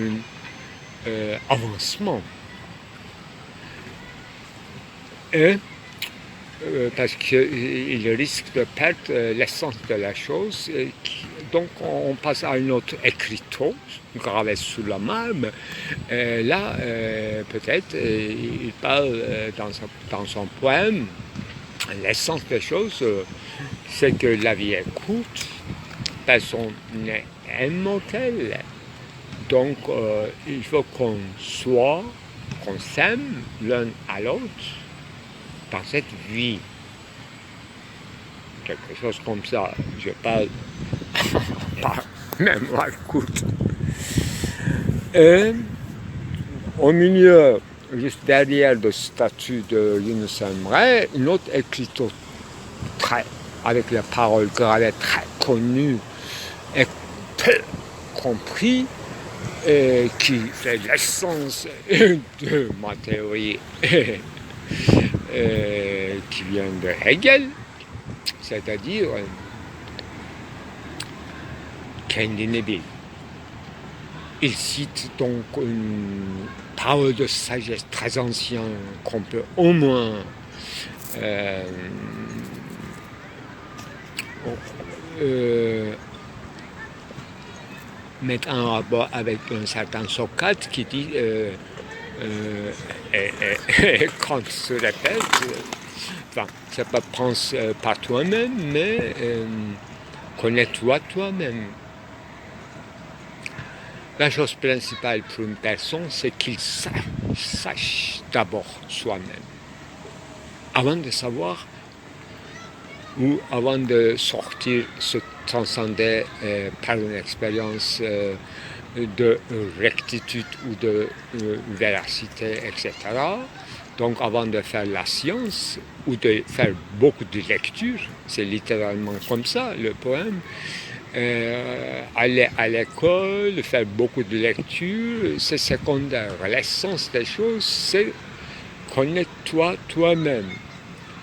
un avancement. Et parce qu'il risque de perdre l'essence de la chose. Donc on passe à une autre écriture, gravée sous la marbre. Là, peut-être, il parle dans son poème, l'essence des choses, c'est que la vie est courte, personne n'est immortel. Donc il faut qu'on s'aime l'un à l'autre, dans cette vie, quelque chose comme ça, je parle par mémoire courte. Et au milieu, juste derrière le statue de Yunus Emre, une autre écriture avec les paroles gravées très connues et peu compris, et qui fait l'essence de ma théorie. Qui vient de Hegel, c'est-à-dire kendini bil. Il cite donc une parole de sagesse très ancienne qu'on peut au moins mettre en rapport avec un certain Socrate qui dit quand on se répète, c'est pas pense par toi-même, mais connais-toi toi-même. La chose principale pour une personne, c'est qu'il sache d'abord soi-même, avant de savoir ou avant de sortir, se transcender par une expérience de rectitude ou de véracité, etc. Donc avant de faire la science ou de faire beaucoup de lectures, c'est littéralement comme ça le poème, aller à l'école, faire beaucoup de lectures, c'est secondaire. L'essence des choses, c'est connais-toi toi-même.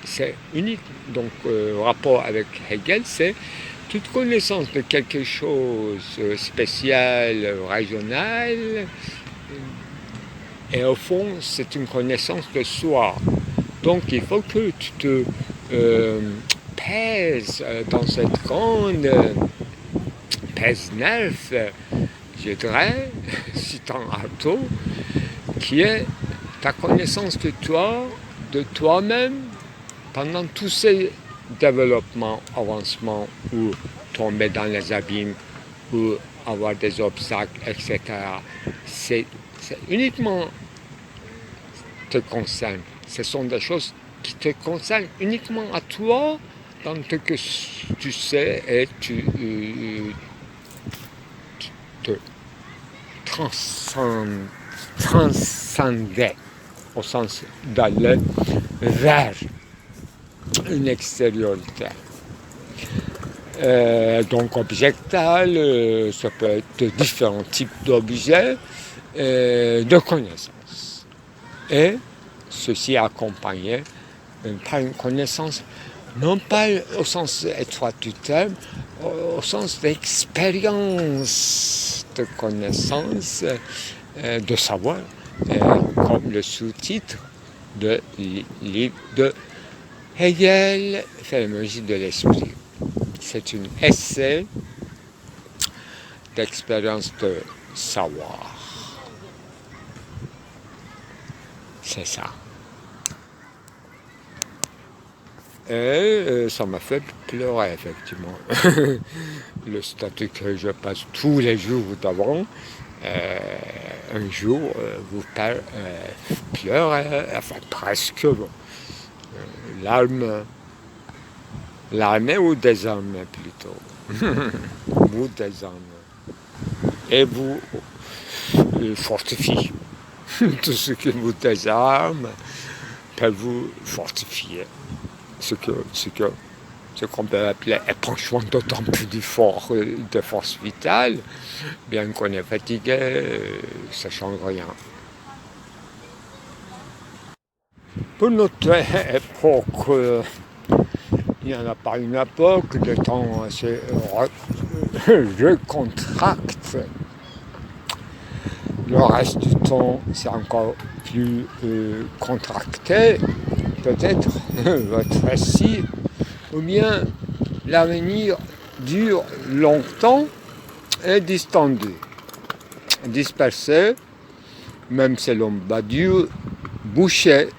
C'est unique. Donc rapport avec Hegel, c'est toute connaissance de quelque chose spécial, régional, et au fond, c'est une connaissance de soi. Donc il faut que tu te pèses dans cette grande pèse-nerf, je dirais, citant Artaud, qui est ta connaissance de toi, de toi-même, pendant tous ces développements, avancements, ou tomber dans les abîmes, ou avoir des obstacles, etc. C'est uniquement te concerne. Ce sont des choses qui te concernent uniquement à toi, tant que tu sais et tu te transcender, au sens d'aller vers une extériorité. Donc objectal, ça peut être différents types d'objets de connaissances. Et ceci accompagné par une connaissance, non pas au sens étroit du terme, au sens d'expérience de connaissance, de savoir, comme le sous-titre de livre de Hegel, Phénoménologie de l'esprit. C'est un essai d'expérience de savoir. C'est ça. Et ça m'a fait pleurer, effectivement. Le statut que je passe tous les jours d'avant, un jour, vous pleurez, enfin presque, larmes ou désarmées plutôt. Vous désarmez. Et vous fortifiez tout ce qui vous désarme, peut vous fortifier. Ce qu'on peut appeler épanchement d'autant plus de force vitale, bien qu'on est fatigué, ça ne change rien. Pour notre époque, il n'y en a pas une époque, le temps se recontracte. Le reste du temps, c'est encore plus contracté. Peut-être votre récit, ou bien l'avenir dure longtemps et distendu, dispersé, même selon Badiou, bouché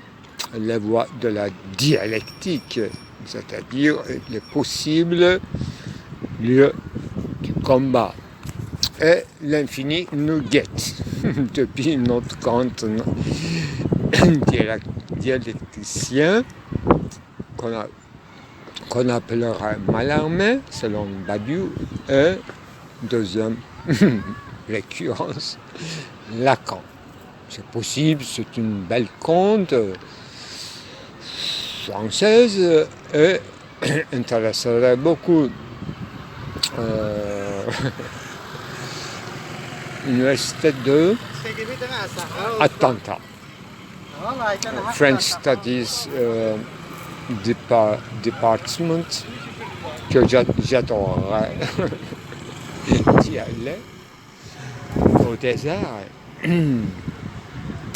les voies de la dialectique, c'est-à-dire les possibles lieux du combat. Et l'infini nous guette depuis notre compte dialecticien qu'on appellera Mallarmé, selon Badiou, et deuxième récurrence, Lacan. C'est possible, c'est une belle conte française et intéresserait beaucoup l'université de Atlanta, French Studies Department, que j'adorerais d'y aller au désert.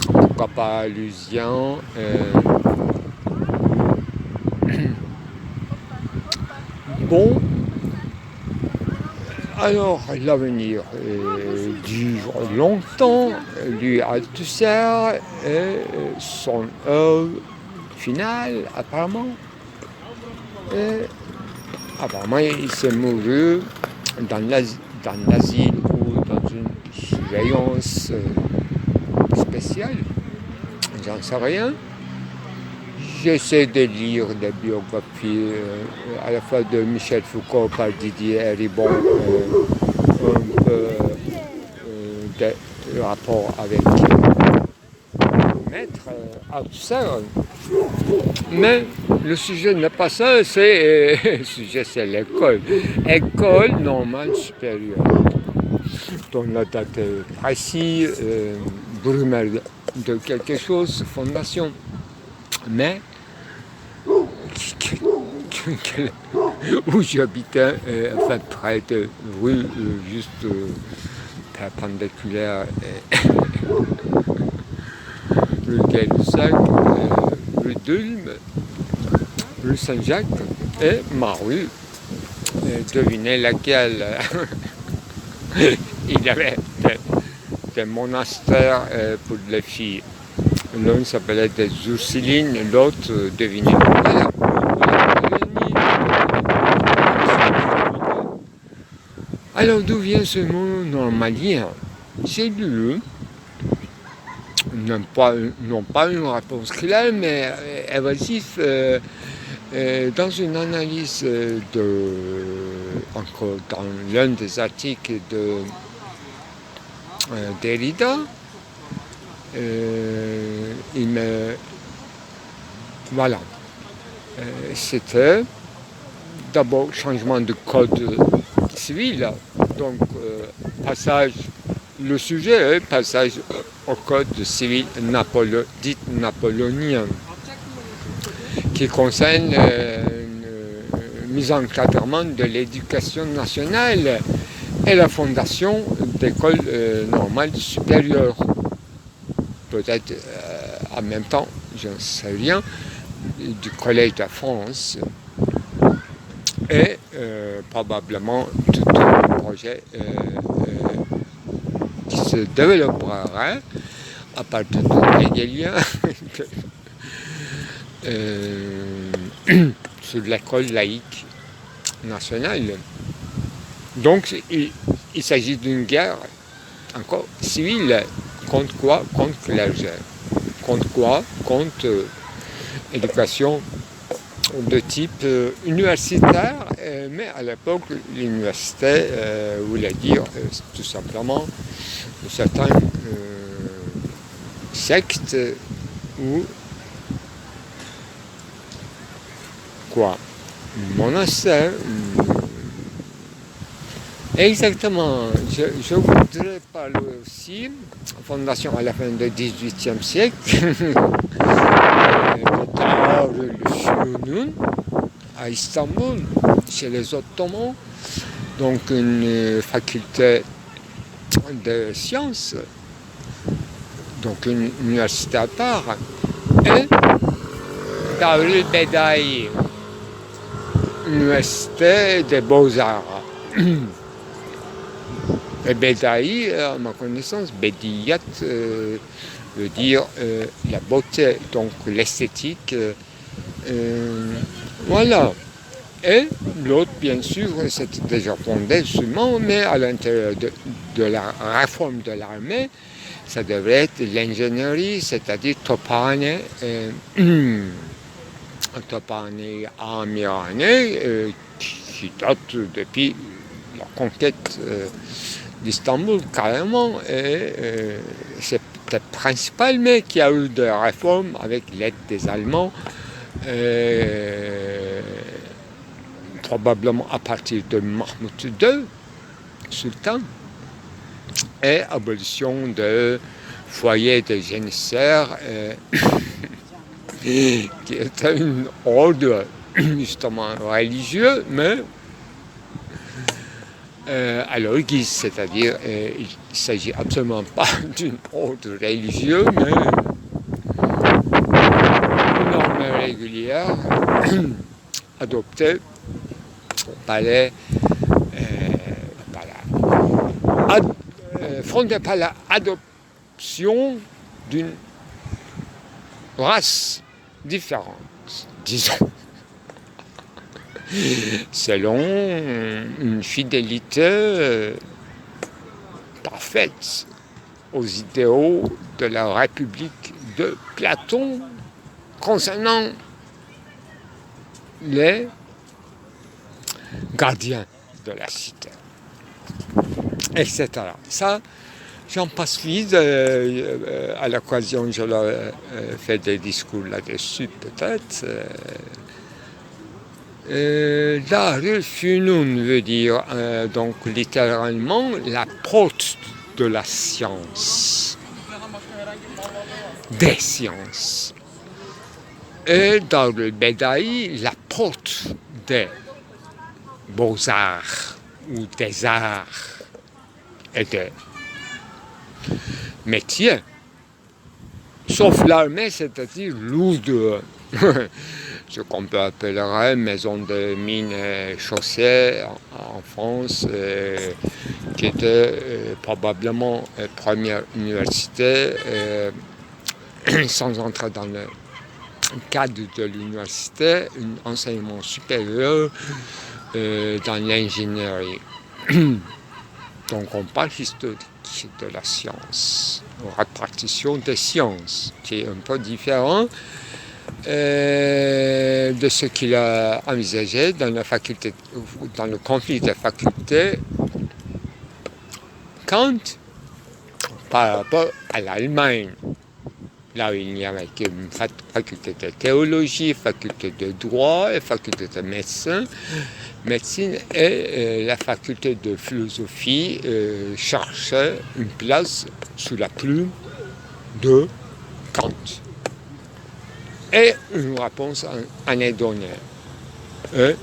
Pourquoi pas Lucien. Bon, alors l'avenir dure longtemps, lui Althusser et son œuvre finale apparemment. Et apparemment il s'est mouru dans l'asile ou dans une surveillance spéciale, j'en sais rien. J'essaie de lire des biographies à la fois de Michel Foucault par Didier Eribon, un peu de rapport avec Maître Althusser. Mais le sujet n'est pas ça, le sujet c'est l'école. École normale supérieure, dont la date est précise, Brummel de quelque chose, fondation. Mais où j'habitais, enfin près de rue juste perpendiculaire, rue Gay-Lussac, rue d'Ulm, rue Saint-Jacques et ma rue. Devinez laquelle. Il y avait des monastères pour les filles. L'un s'appelait des Ursulines, l'autre, devinez. Voilà. Alors d'où vient ce mot normalien? J'ai lu, non pas une réponse claire, mais évasif, dans une analyse encore dans l'un des articles de Derrida. Voilà. C'était d'abord changement de code civil, donc le sujet est passage au code civil dit napoléonien, qui concerne une mise en encadrement de l'éducation nationale et la fondation d'écoles normales supérieures. Peut-être en même temps, je ne sais rien, du Collège de France et probablement tout un projet qui se développerait à partir de Hegelien sur l'école laïque nationale. Donc il s'agit d'une guerre encore civile. Contre quoi? Contre clergé. Contre quoi? Contre éducation de type universitaire, mais à l'époque, l'université voulait dire tout simplement certaines sectes ou quoi? Un monastère. Exactement. Je voudrais parler aussi, fondation à la fin du XVIIIe siècle, de Darül Fünun à Istanbul, chez les Ottomans, donc une faculté de sciences, donc une université à part, et Darül Bedaï, université des beaux-arts. Et Bedaï, à ma connaissance, Bediyat veut dire la beauté, donc l'esthétique. Voilà. Et l'autre, bien sûr, c'était déjà fondé seulement, mais à l'intérieur de la réforme de l'armée, ça devrait être l'ingénierie, c'est-à-dire Tophane, Tophane Amirane, qui date depuis la conquête d'Istanbul carrément, et c'est peut-être principalement qu'il y a eu des réformes avec l'aide des Allemands, probablement à partir de Mahmoud II, sultan, et abolition de foyer de génissaires, qui était une ordre justement religieux, mais à l'origine, c'est-à-dire il ne s'agit absolument pas d'un ordre religieux, mais une norme régulière adoptée par les, fondée par l'adoption d'une race différente, disons, selon une fidélité parfaite aux idéaux de la République de Platon concernant les gardiens de la cité, etc. Ça, j'en passe vite. À l'occasion, je leur fais des discours là-dessus, peut-être. Darül Fünun veut dire, donc littéralement, la porte de la science, des sciences. Et Darül Bedaï, la porte des beaux-arts ou des arts et des métiers, sauf l'armée, c'est-à-dire lourde, ce qu'on peut appeler maison de mines et chaussées en France, qui était probablement la première université, sans entrer dans le cadre de l'université, un enseignement supérieur dans l'ingénierie. Donc on parle historique de la science, répartition des sciences, qui est un peu différent de ce qu'il a envisagé dans la faculté, dans le conflit des facultés, Kant, par rapport à l'Allemagne. Là, il y avait une faculté de théologie, faculté de droit et faculté de médecine et la faculté de philosophie cherchait une place sous la plume de Kant. Et une réponse en est donnée. Et,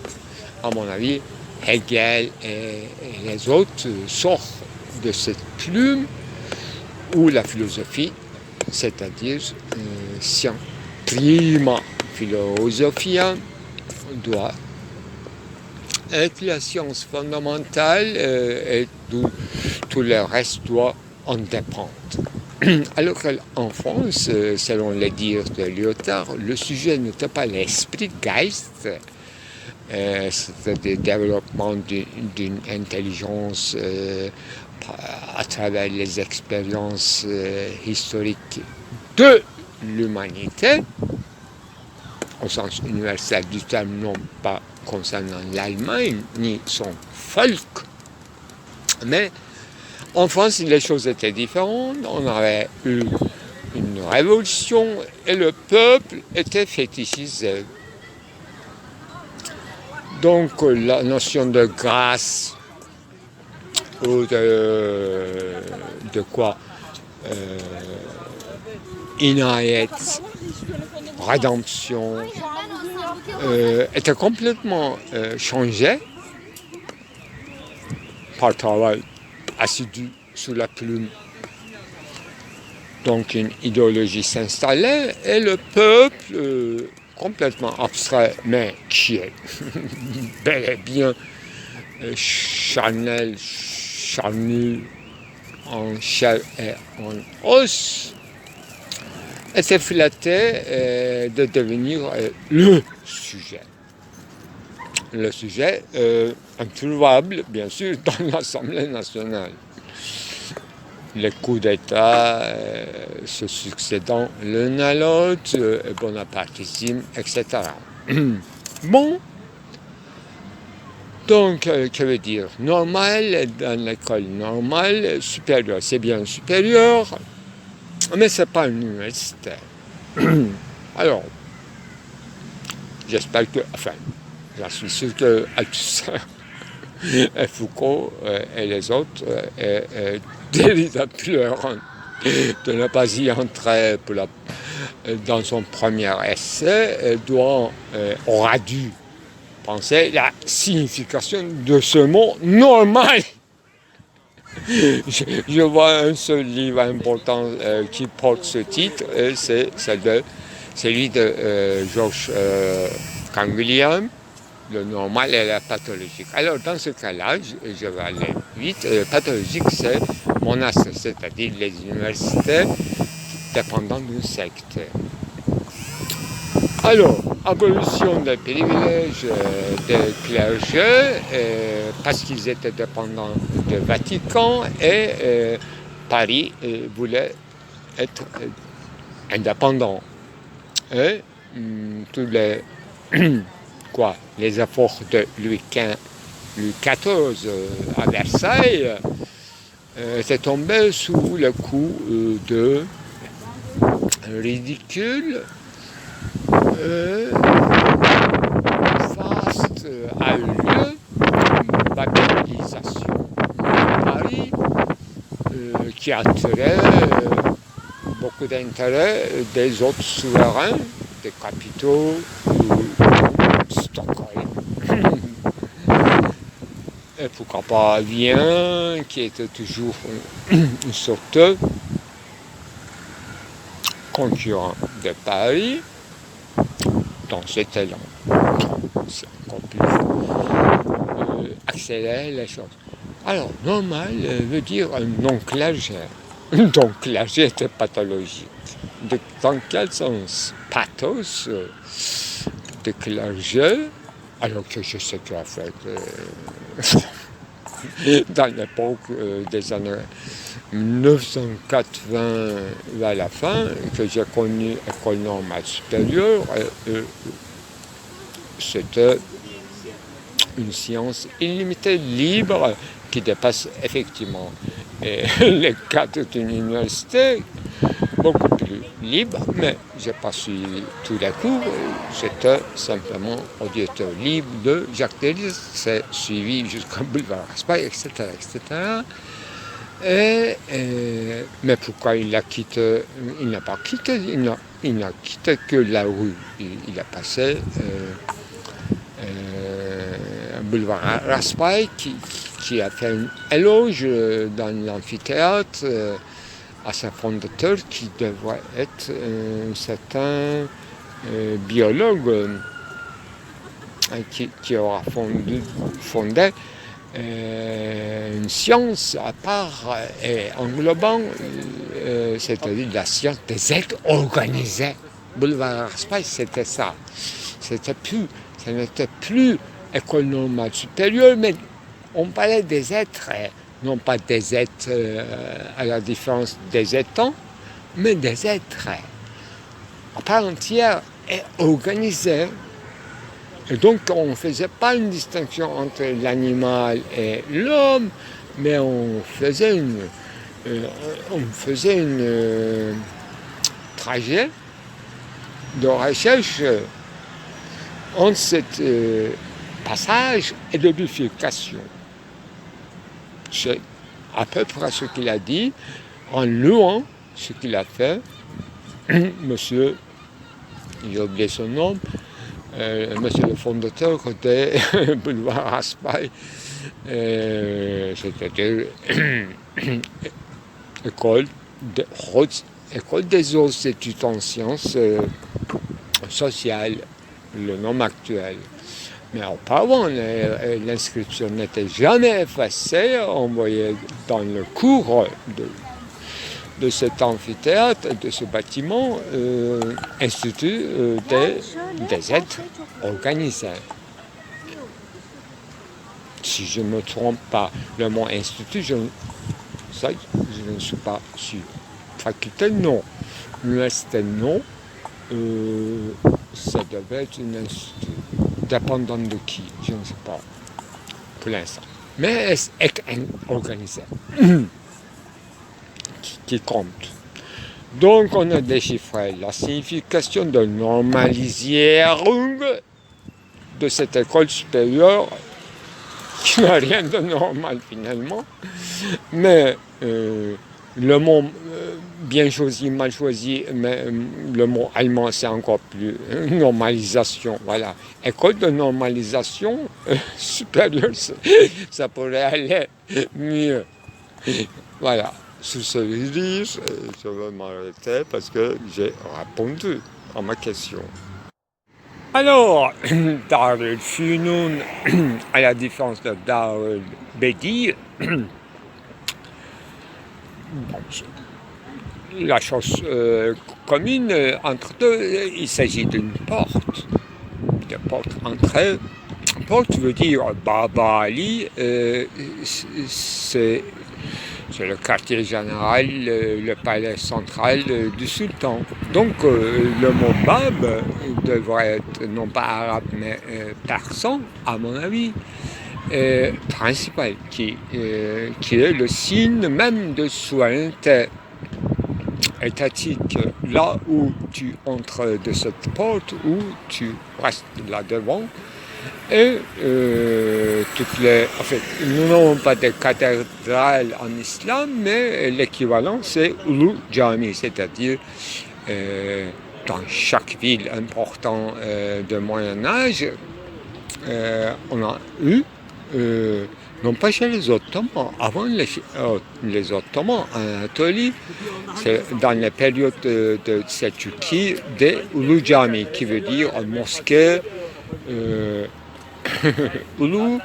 à mon avis, Hegel et les autres sortent de cette plume où la philosophie, c'est-à-dire prima philosophia, doit être la science fondamentale et tout le reste doit en dépendre. Alors qu'en France, selon les dires de Lyotard, le sujet n'était pas l'esprit, Geist, c'était le développement d'une intelligence à travers les expériences historiques de l'humanité, au sens universel du terme, non pas concernant l'Allemagne, ni son folk, mais en France, les choses étaient différentes. On avait eu une révolution et le peuple était fétichisé. Donc la notion de grâce ou de quoi inayet, rédemption, était complètement changée par le travail assidu sous la plume. Donc une idéologie s'installait et le peuple, complètement abstrait, mais qui est bel et bien charnel, charnu, en chair et en os, était flatté de devenir le sujet. Le sujet introuvable, bien sûr, dans l'Assemblée nationale. Les coups d'État se succédant l'un à l'autre, bonapartisme, etc. Bon, donc, que veut dire normal dans l'école normale, supérieure, c'est bien supérieur, mais ce n'est pas une université. Alors, j'espère que, enfin, je suis sûr que Althusser et Foucault et les autres Derrida pleurent de ne pas y entrer dans son premier essai, aura dû penser la signification de ce mot normal. Je vois un seul livre important qui porte ce titre, et c'est celui de George Canguilhem, le normal et la pathologique. Alors dans ce cas-là, je vais aller vite, pathologique c'est monastre, c'est-à-dire les universités dépendant d'une secte. Alors, abolition des privilèges des clergés, parce qu'ils étaient dépendants du Vatican, et Paris voulait être indépendant. Et tous les efforts de Louis XIV à Versailles étaient tombés sous le coup de ridicule. Faste a eu lieu une babylalisation de Paris qui attirait beaucoup d'intérêt des autres souverains, des capitaux, Stockholm. Et pourquoi pas Vienne, qui était toujours une sorte de concurrent de Paris. Dans cet élan, c'est encore plus accélérer les choses. Alors, normal veut dire non clergé. Donc, clergé était pathologique. Dans quel sens? Pathos de clergé, alors que je sais qu'en fait, dans l'époque des années 1980 vers la fin, que j'ai connu école normale supérieure, c'était une science illimitée, libre, qui dépasse effectivement les cadres d'une université, beaucoup plus libre, mais je n'ai pas suivi tous les cours, j'étais simplement auditeur libre de Jacques Delis, c'est suivi jusqu'au boulevard Raspail, etc., etc. Mais pourquoi il l'a quitté? Il n'a pas quitté, il n'a quitté que la rue. Il a passé un boulevard Raspail qui a fait un éloge dans l'amphithéâtre à sa fondateur qui devrait être un certain biologue qui aura fondé une science à part et englobant, c'est-à-dire la science des êtres organisés. Boulevard Raspail, c'était ça. Ce n'était plus école normale supérieure, mais on parlait des êtres, non pas des êtres à la différence des étants, mais des êtres à part entière et organisés. Et donc, on ne faisait pas une distinction entre l'animal et l'homme, mais on faisait une trajet de recherche entre cette passage et de bifurcation. C'est à peu près ce qu'il a dit en louant ce qu'il a fait, monsieur, j'ai oublié son nom, monsieur le fondateur des boulevards Raspail, c'est-à-dire école des hautes études en sciences sociales, le nom actuel. Mais auparavant, l'inscription n'était jamais effacée. On voyait dans le cours de cet amphithéâtre, de ce bâtiment, Institut des êtres organisés. Si je ne me trompe pas, le mot institut, je ne suis pas sûr. Faculté, non. L'université, non. Ça devait être une institut. Dépendant de qui, je ne sais pas. Pour l'instant. Mais est organisé. Qui compte. Donc, on a déchiffré la signification de Normalisierung de cette école supérieure qui n'a rien de normal finalement, mais le mot bien choisi, mal choisi, mais le mot allemand c'est encore plus normalisation, voilà. École de normalisation supérieure, ça pourrait aller mieux. Voilà, sous ce virus, je vais m'arrêter parce que j'ai répondu à ma question. Alors, Darul Funun, à la différence de Darul Bedi, la chose commune entre deux, il s'agit d'une porte. De porte entrée. Porte veut dire Baba Ali, c'est le quartier général, le palais central du sultan. Donc le mot Bab devrait être non pas arabe mais persan, à mon avis, principal, qui est le signe même de souveraineté étatique. Là où tu entres de cette porte, où tu restes là devant, et en fait, nous n'avons pas de cathédrale en islam, mais l'équivalent c'est Ulu Jami, c'est-à-dire dans chaque ville importante de Moyen-Âge, on a eu, non pas chez les Ottomans, avant les Ottomans en Anatolie, c'est dans la période de Selçuki, des Ulu Jami, qui veut dire mosquée. Ulu,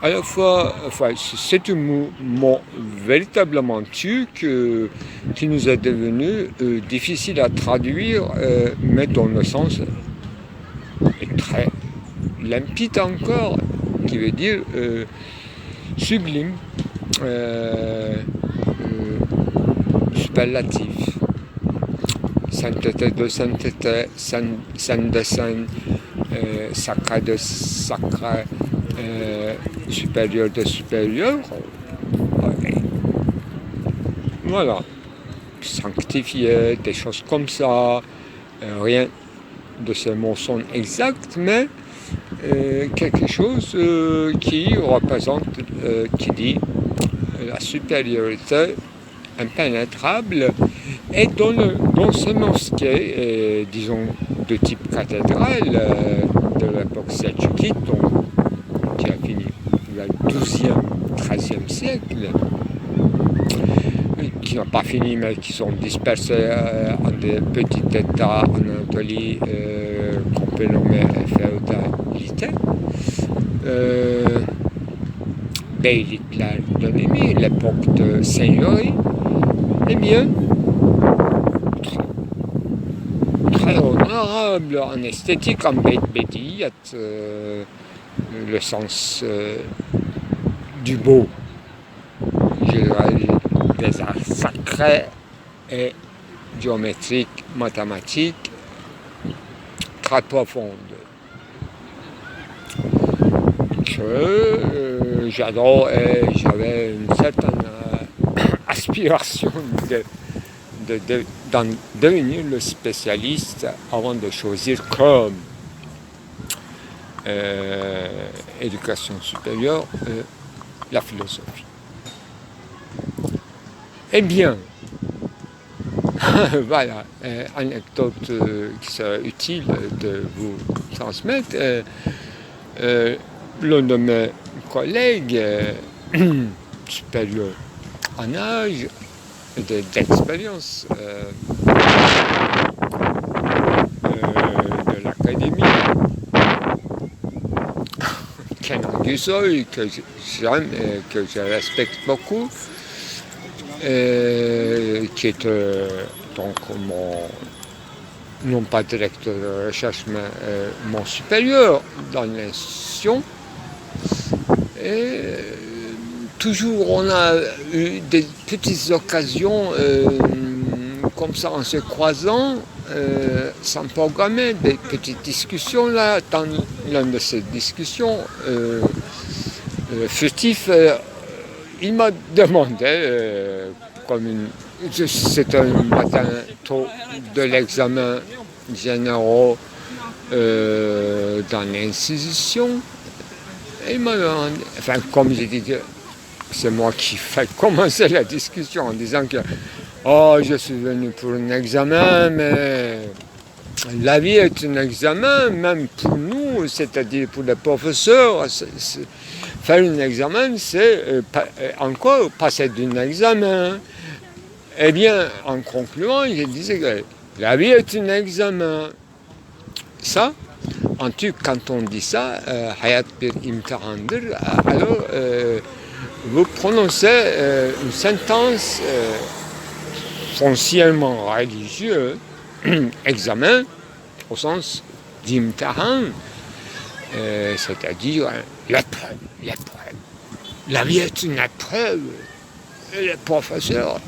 à la fois, enfin, c'est un mot véritablement turc qui nous est devenu difficile à traduire, mais dont le sens est très limpide encore, qui veut dire sublime, superlatif. Sainteté de sainteté, saint de saint, sacré de sacré, supérieur de supérieur. Voilà. Sanctifié, des choses comme ça. Rien de ces mots sont exacts, mais quelque chose qui représente, qui dit la supériorité impénétrable. Et dans ces mosquées, disons de type cathédrale de l'époque selçukide, qui a fini le XIIe, XIIIe siècle, qui n'ont pas fini mais qui sont dispersés en des petits états en Anatolie qu'on peut nommer féodalité. Beylik dönemi, l'époque de seigneurie, eh bien, très honorable en esthétique, en Bediyat, le sens du beau, je dirais, des arts sacrés et géométriques, mathématiques, très profondes. Que j'adore et j'avais une certaine aspiration d'en devenir le spécialiste avant de choisir comme éducation supérieure, la philosophie. Eh bien, voilà, anecdote qui sera utile de vous transmettre. L'un de mes collègues supérieurs en âge, d'expérience de l'académie, Kenan Gusoy, que j'aime et que je respecte beaucoup, qui est donc non pas directeur de recherche, mais mon supérieur dans l'institution. Et toujours on a eu des petites occasions comme ça en se croisant, sans programmer, des petites discussions là. Dans l'une de ces discussions furtives, il m'a demandé, c'était un matin tôt de l'examen général dans l'institution, et il m'a demandé, enfin comme j'ai dit, c'est moi qui fais commencer la discussion en disant que je suis venu pour un examen, mais la vie est un examen, même pour nous, c'est-à-dire pour les professeurs. Faire un examen, c'est encore passer d'un examen. Eh bien, en concluant, je disais que la vie est un examen. Ça, en tout cas, quand on dit ça, hayat bir imtihandır, alors vous prononcez une sentence foncièrement religieuse, examen, au sens d'imtihan, c'est-à-dire l'épreuve. La vie est une épreuve. Et le professeur,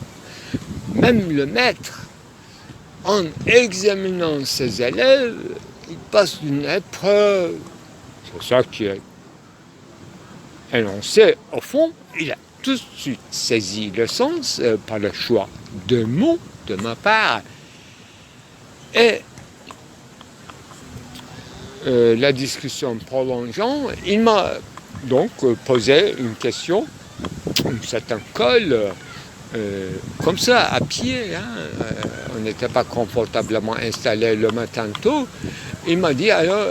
même le maître, en examinant ses élèves, il passe une épreuve. C'est ça qui est énoncé. Au fond, il a tout de suite saisi le sens par le choix de mots de ma part. Et la discussion prolongeant, il m'a donc posé une question, un certain col, comme ça, à pied, on n'était pas confortablement installé le matin tôt. Il m'a dit, alors,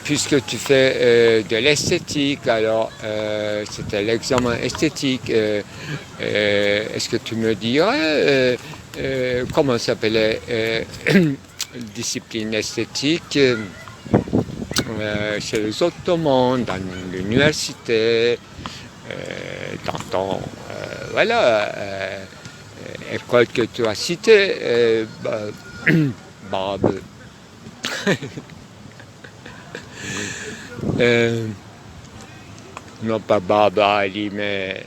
puisque tu fais de l'esthétique, alors c'était l'examen esthétique, est-ce que tu me dirais comment s'appelait discipline esthétique chez les Ottomans, dans l'université, dans ton école que tu as citée, Bab. Non pas Bab Ali, mais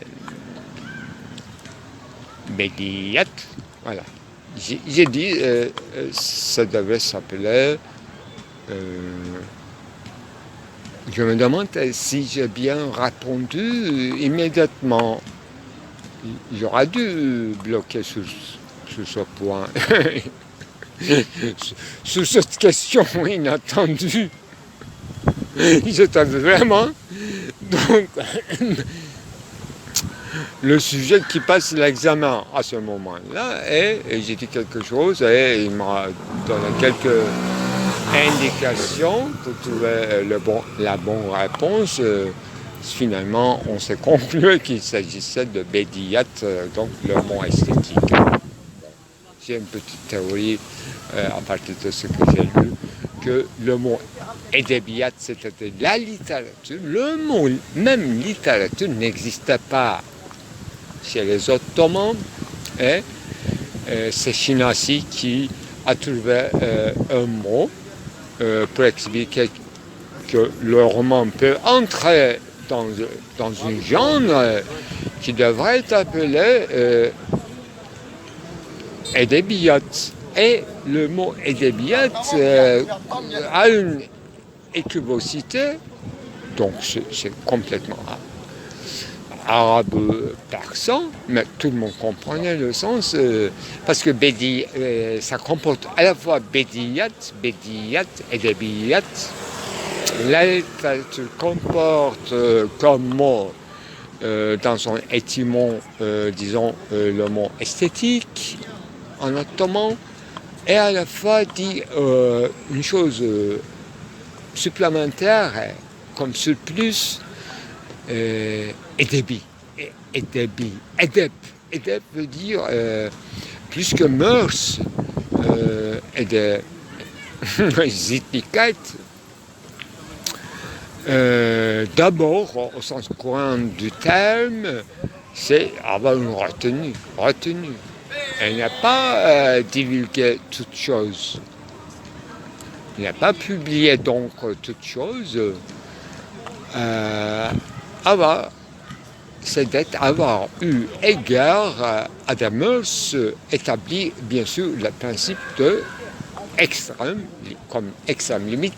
Bediyat, voilà. J'ai dit, ça devait s'appeler, je me demande si j'ai bien répondu immédiatement. J'aurais dû bloquer sur ce point, sur cette question inattendue. J'étais vraiment, donc, le sujet qui passe l'examen à ce moment-là, et j'ai dit quelque chose, et il m'a donné quelques indications pour trouver la bonne réponse. Finalement, on s'est conclu qu'il s'agissait de Bediyat, donc le mot esthétique. J'ai une petite théorie à partir de ce que j'ai lu, que le mot Edebiyat, c'était la littérature. Le mot même littérature n'existait pas chez les Ottomans, et c'est Shinasi qui a trouvé un mot pour expliquer que le roman peut entrer dans un genre qui devrait être appelé Edebiyat. Et le mot Edebiyat a une équivocité, donc c'est complètement arabe-persan, mais tout le monde comprenait le sens, parce que ça comporte à la fois Bediyat, Edebiyat, La lettre se comporte comme mot dans son étymon, disons, le mot esthétique en ottoman, et à la fois dit une chose supplémentaire, comme surplus, edebi. Edebi. Edeb veut dire plus que mœurs, Zitlikeit. D'abord, au sens courant du terme, c'est avoir une retenue. Elle n'a pas divulgué toute chose. Il n'a pas publié donc toute chose. C'est d'avoir eu égard à des mœurs établies, bien sûr, le principe de extrême, comme extrême limite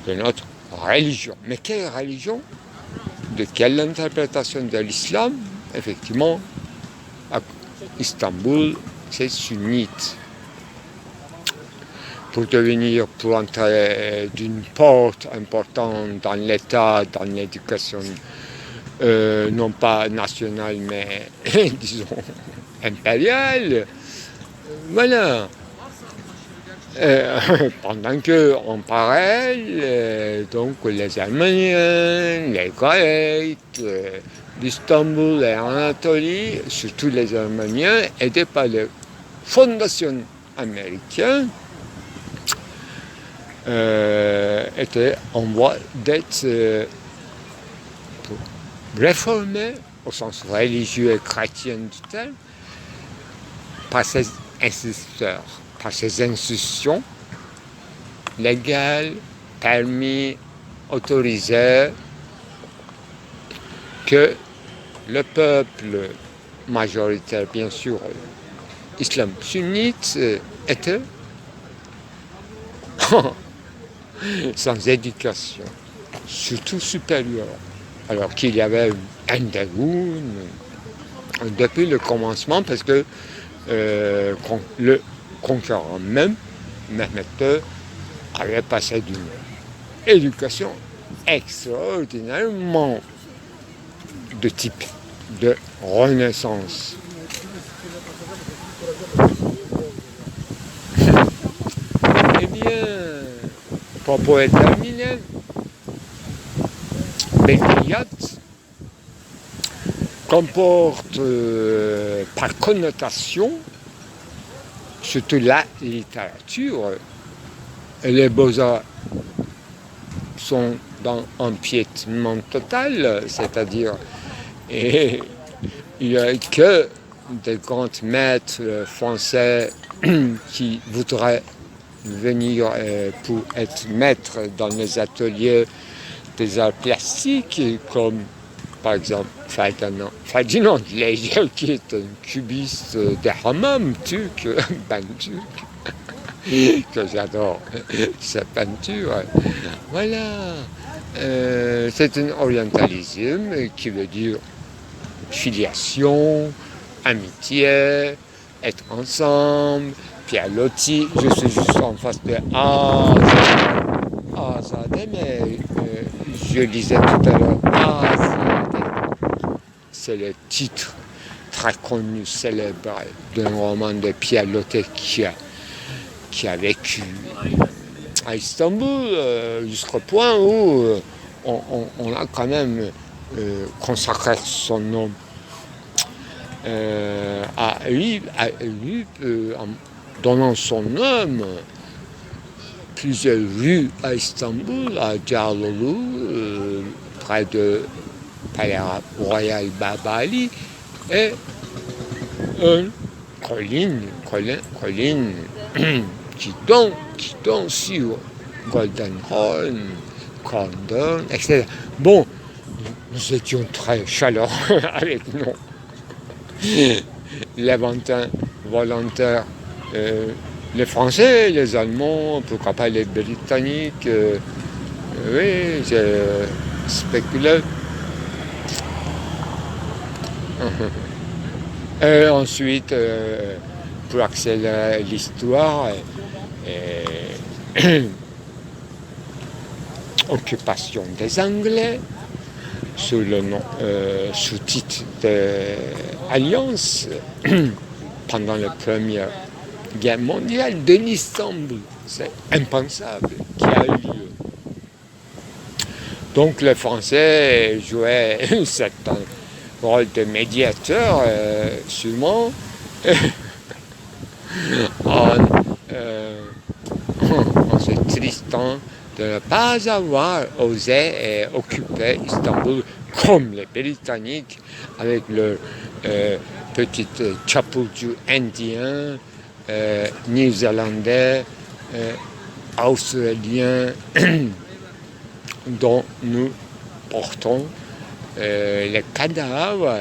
de notre religion. Mais quelle religion? De quelle interprétation de l'islam? Effectivement, à Istanbul, c'est sunnite. Pour entrer d'une porte importante dans l'État, dans l'éducation, non pas nationale, mais disons impériale, voilà. Pendant qu'en parallèle, donc les Arméniens, les Grecs, d'Istanbul et Anatolie, surtout les Arméniens, aidés par les fondations américaines, étaient en voie d'être réformés au sens religieux et chrétien du terme par ces instituteurs, par ces institutions légales, permis, autorisées, que le peuple majoritaire, bien sûr, islam sunnite, était sans éducation, surtout supérieure, alors qu'il y avait un dégoût depuis le commencement, parce que le conquérant même, Mehmet II, avait passé d'une éducation extraordinairement de type de renaissance. Eh bien, pour être terminé, Bekriyat comporte par connotation, surtout la littérature, et les beaux-arts sont dans un empiètement total, c'est-à-dire il n'y a que des grands maîtres français qui voudraient venir pour être maîtres dans les ateliers des arts plastiques, comme par exemple Ferdinand Leger, qui est un cubiste des hammams turc, que j'adore sa peinture. Voilà, c'est un orientalisme qui veut dire filiation, amitié, être ensemble. Pierre Loti, je suis juste en face de Azadeh, mais je lisais tout à l'heure Azadeh. C'est le titre très connu, célèbre d'un roman de Pierre Loti qui a vécu à Istanbul jusqu'au point où on a quand même consacré son nom à lui en donnant son nom plusieurs rues à Istanbul, à Diyarbakır, près de Palais Royal Babali, et une colline qui donne sur Golden Horn, Condon, etc. Bon, nous étions très chaleureux avec nous. Les volontaires, les Français, les Allemands, pourquoi pas les Britanniques, oui, j'ai spéculé. Et ensuite, pour accélérer l'histoire, occupation des Anglais, sous le sous-titre d'Alliance, pendant la Première Guerre mondiale de l'Istanbul. C'est impensable qui a eu lieu. Donc les Français jouaient un certain rôle de médiateur, sûrement, en se tristant de ne pas avoir osé occuper Istanbul comme les Britanniques avec leur petit chapeau indien, néo-zélandais, australien, dont nous portons les cadavres,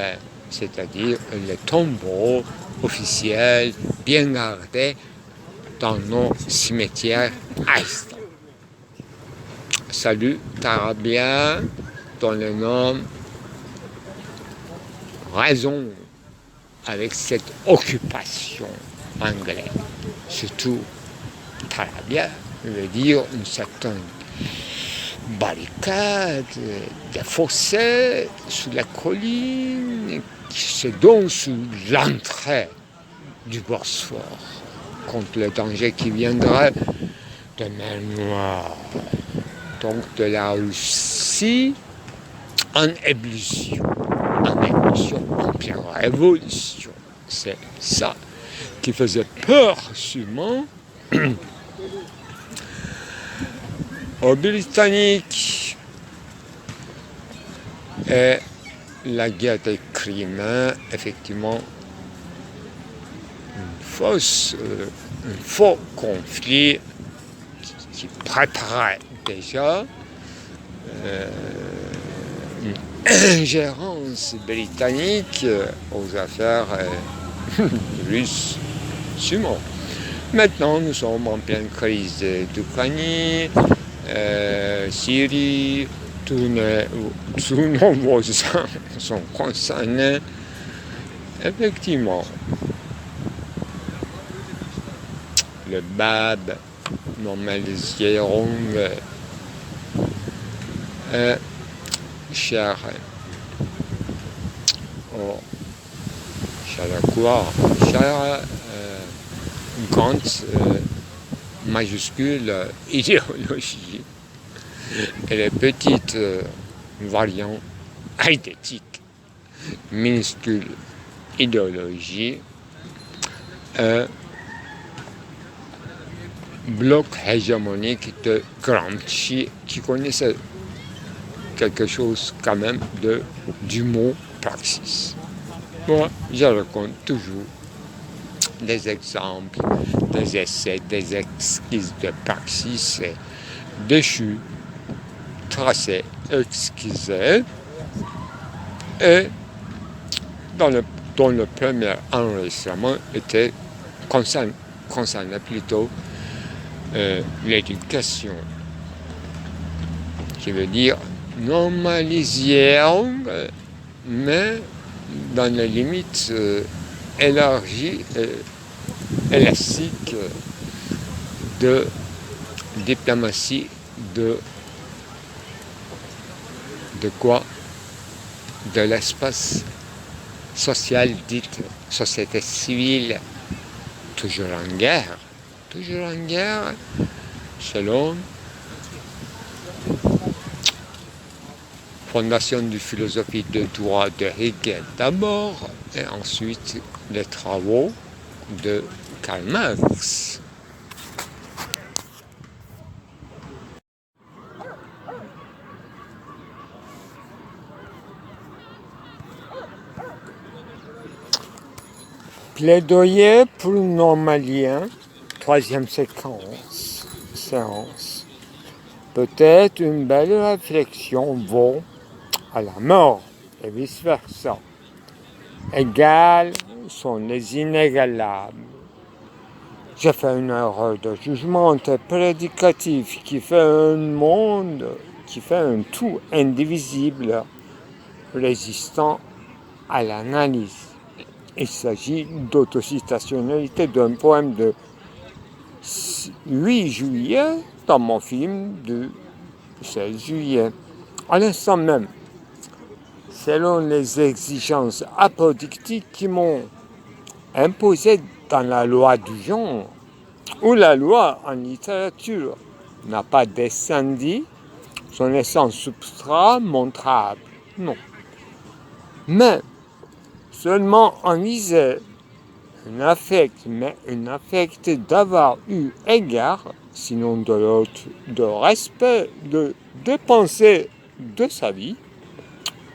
c'est-à-dire les tombeaux officiels bien gardés dans nos cimetières à Istanbul. Salut Tarabia, dont le nom raison avec cette occupation anglaise. Surtout Tarabia veut dire une certaine barricade, des fossés sous la colline qui se donnent sous l'entrée du Bosphore contre le danger qui viendrait de mer Noire, donc de la Russie en ébullition, en pleine révolution. C'est ça qui faisait peur sûrement aux Britanniques. Et la guerre des Criméens, effectivement, un faux conflit qui préparait déjà une ingérence britannique aux affaires russes, sûrement. Maintenant, nous sommes en pleine crise d'Ukraine, Syrie, tous nos voisins sont concernés. Effectivement, le BAB, normaliseront cher grande majuscule idéologie et les petites variantes identiques minuscules idéologie bloc hégémonique de Gramsci qui connaissait quelque chose quand même du mot praxis. Moi, je raconte toujours des exemples, des essais, des esquisses de praxis déchus, tracés, esquissés, et dont le premier enregistrement concernait plutôt l'éducation, qui veut dire normalisation, mais dans les limites élargies et élastiques de diplomatie de quoi? De l'espace social dit société civile, toujours en guerre, selon fondation de philosophie de droit de Hegel d'abord, et ensuite les travaux de Karl Marx. Plaidoyer pour le normalien, troisième séance. Peut-être une belle réflexion vaut à la mort et vice-versa. Égales sont les inégalables. J'ai fait une erreur de jugement prédicatif qui fait un monde, qui fait un tout indivisible, résistant à l'analyse. Il s'agit d'autocitationnalité d'un poème de 8 juillet dans mon film du 16 juillet. À l'instant même, selon les exigences apodictiques qui m'ont imposé dans la loi du genre, ou la loi en littérature n'a pas descendu, son essence substrat montrable. Non. Mais seulement en visait un affect d'avoir eu égard, sinon de l'autre, de respect, de dépenser de sa vie,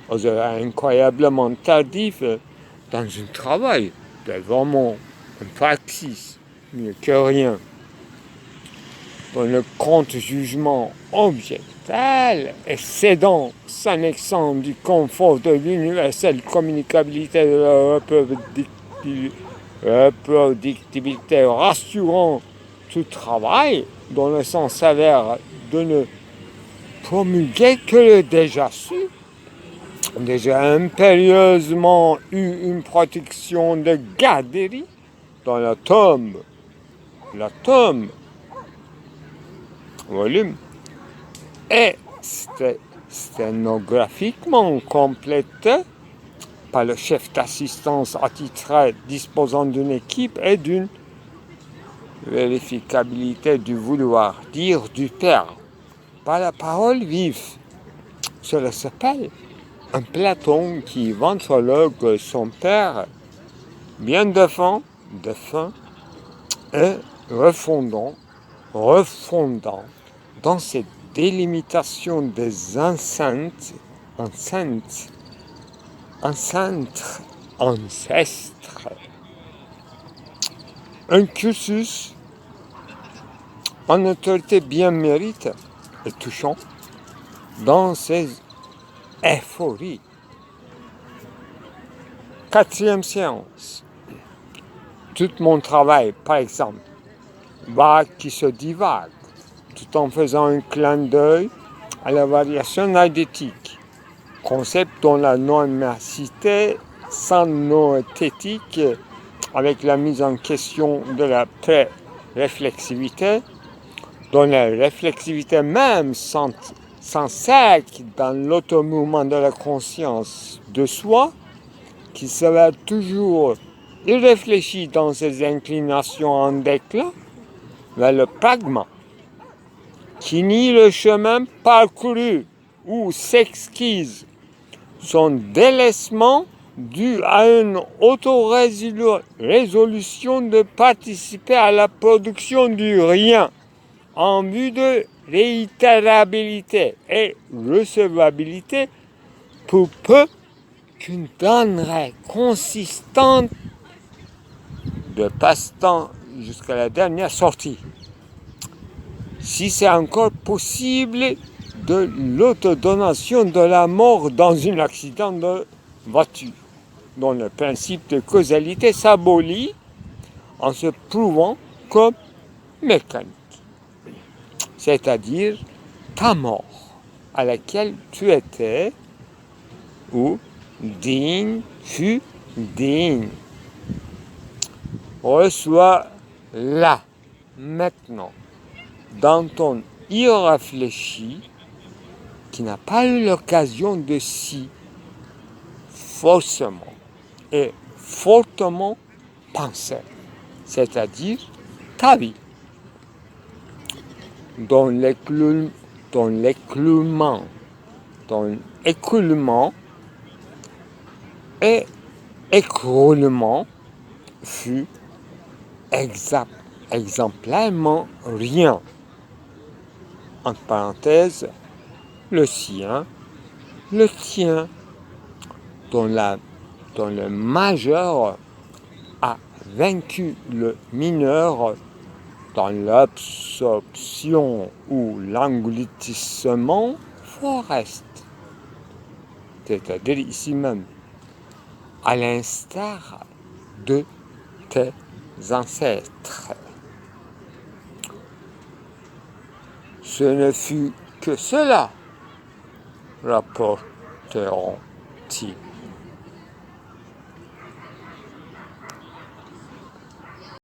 aux heures incroyablement tardives dans un travail, de vraiment une praxis, mieux que rien, dans le contre-jugement objectal et cédant, s'annexant du confort de l'universelle communicabilité de la reproductibilité, rassurant tout travail, dont le sens s'avère de ne promulguer que le déjà su, déjà impérieusement eu une protection de garderie dans l'atome, volume, est sténographiquement complété par le chef d'assistance attitré disposant d'une équipe et d'une vérificabilité du vouloir dire du père par la parole vive. Cela s'appelle un Platon qui ventriloque son père bien défunt et refondant dans cette délimitation des ancêtres, un cursus en autorité bien mérite et touchant dans ses euphories. 4e séance. Tout mon travail, par exemple, qui se divague, tout en faisant un clin d'œil à la variation eidétique, concept dont la non-mércité sans noéthétique, avec la mise en question de la pré-réflexivité, dont la réflexivité même s'enseigne dans l'automouvement de la conscience de soi, qui sera toujours irréfléchi dans ses inclinations en déclin, vers le pragma, qui nie le chemin parcouru ou s'exquise son délaissement dû à une autorésolution de participer à la production du rien en vue de réitérabilité et recevabilité pour peu qu'une denrée consistante de passe-temps jusqu'à la dernière sortie. Si c'est encore possible, de l'autodonation de la mort dans un accident de voiture, dont le principe de causalité s'abolit en se prouvant comme mécanique, c'est-à-dire ta mort à laquelle tu étais ou fut digne. Reçois là, maintenant, dans ton irréfléchi, qui n'a pas eu l'occasion de si faussement et fortement penser, c'est-à-dire ta vie, dont l'écoulement et écroulement fut exemplairement rien. Entre parenthèses, le sien, le tien, dont le majeur a vaincu le mineur dans l'absorption ou l'engloutissement forest, c'est-à-dire ici même, à l'instar de tes ancêtres. Ce ne fut que cela, rapporteront-ils.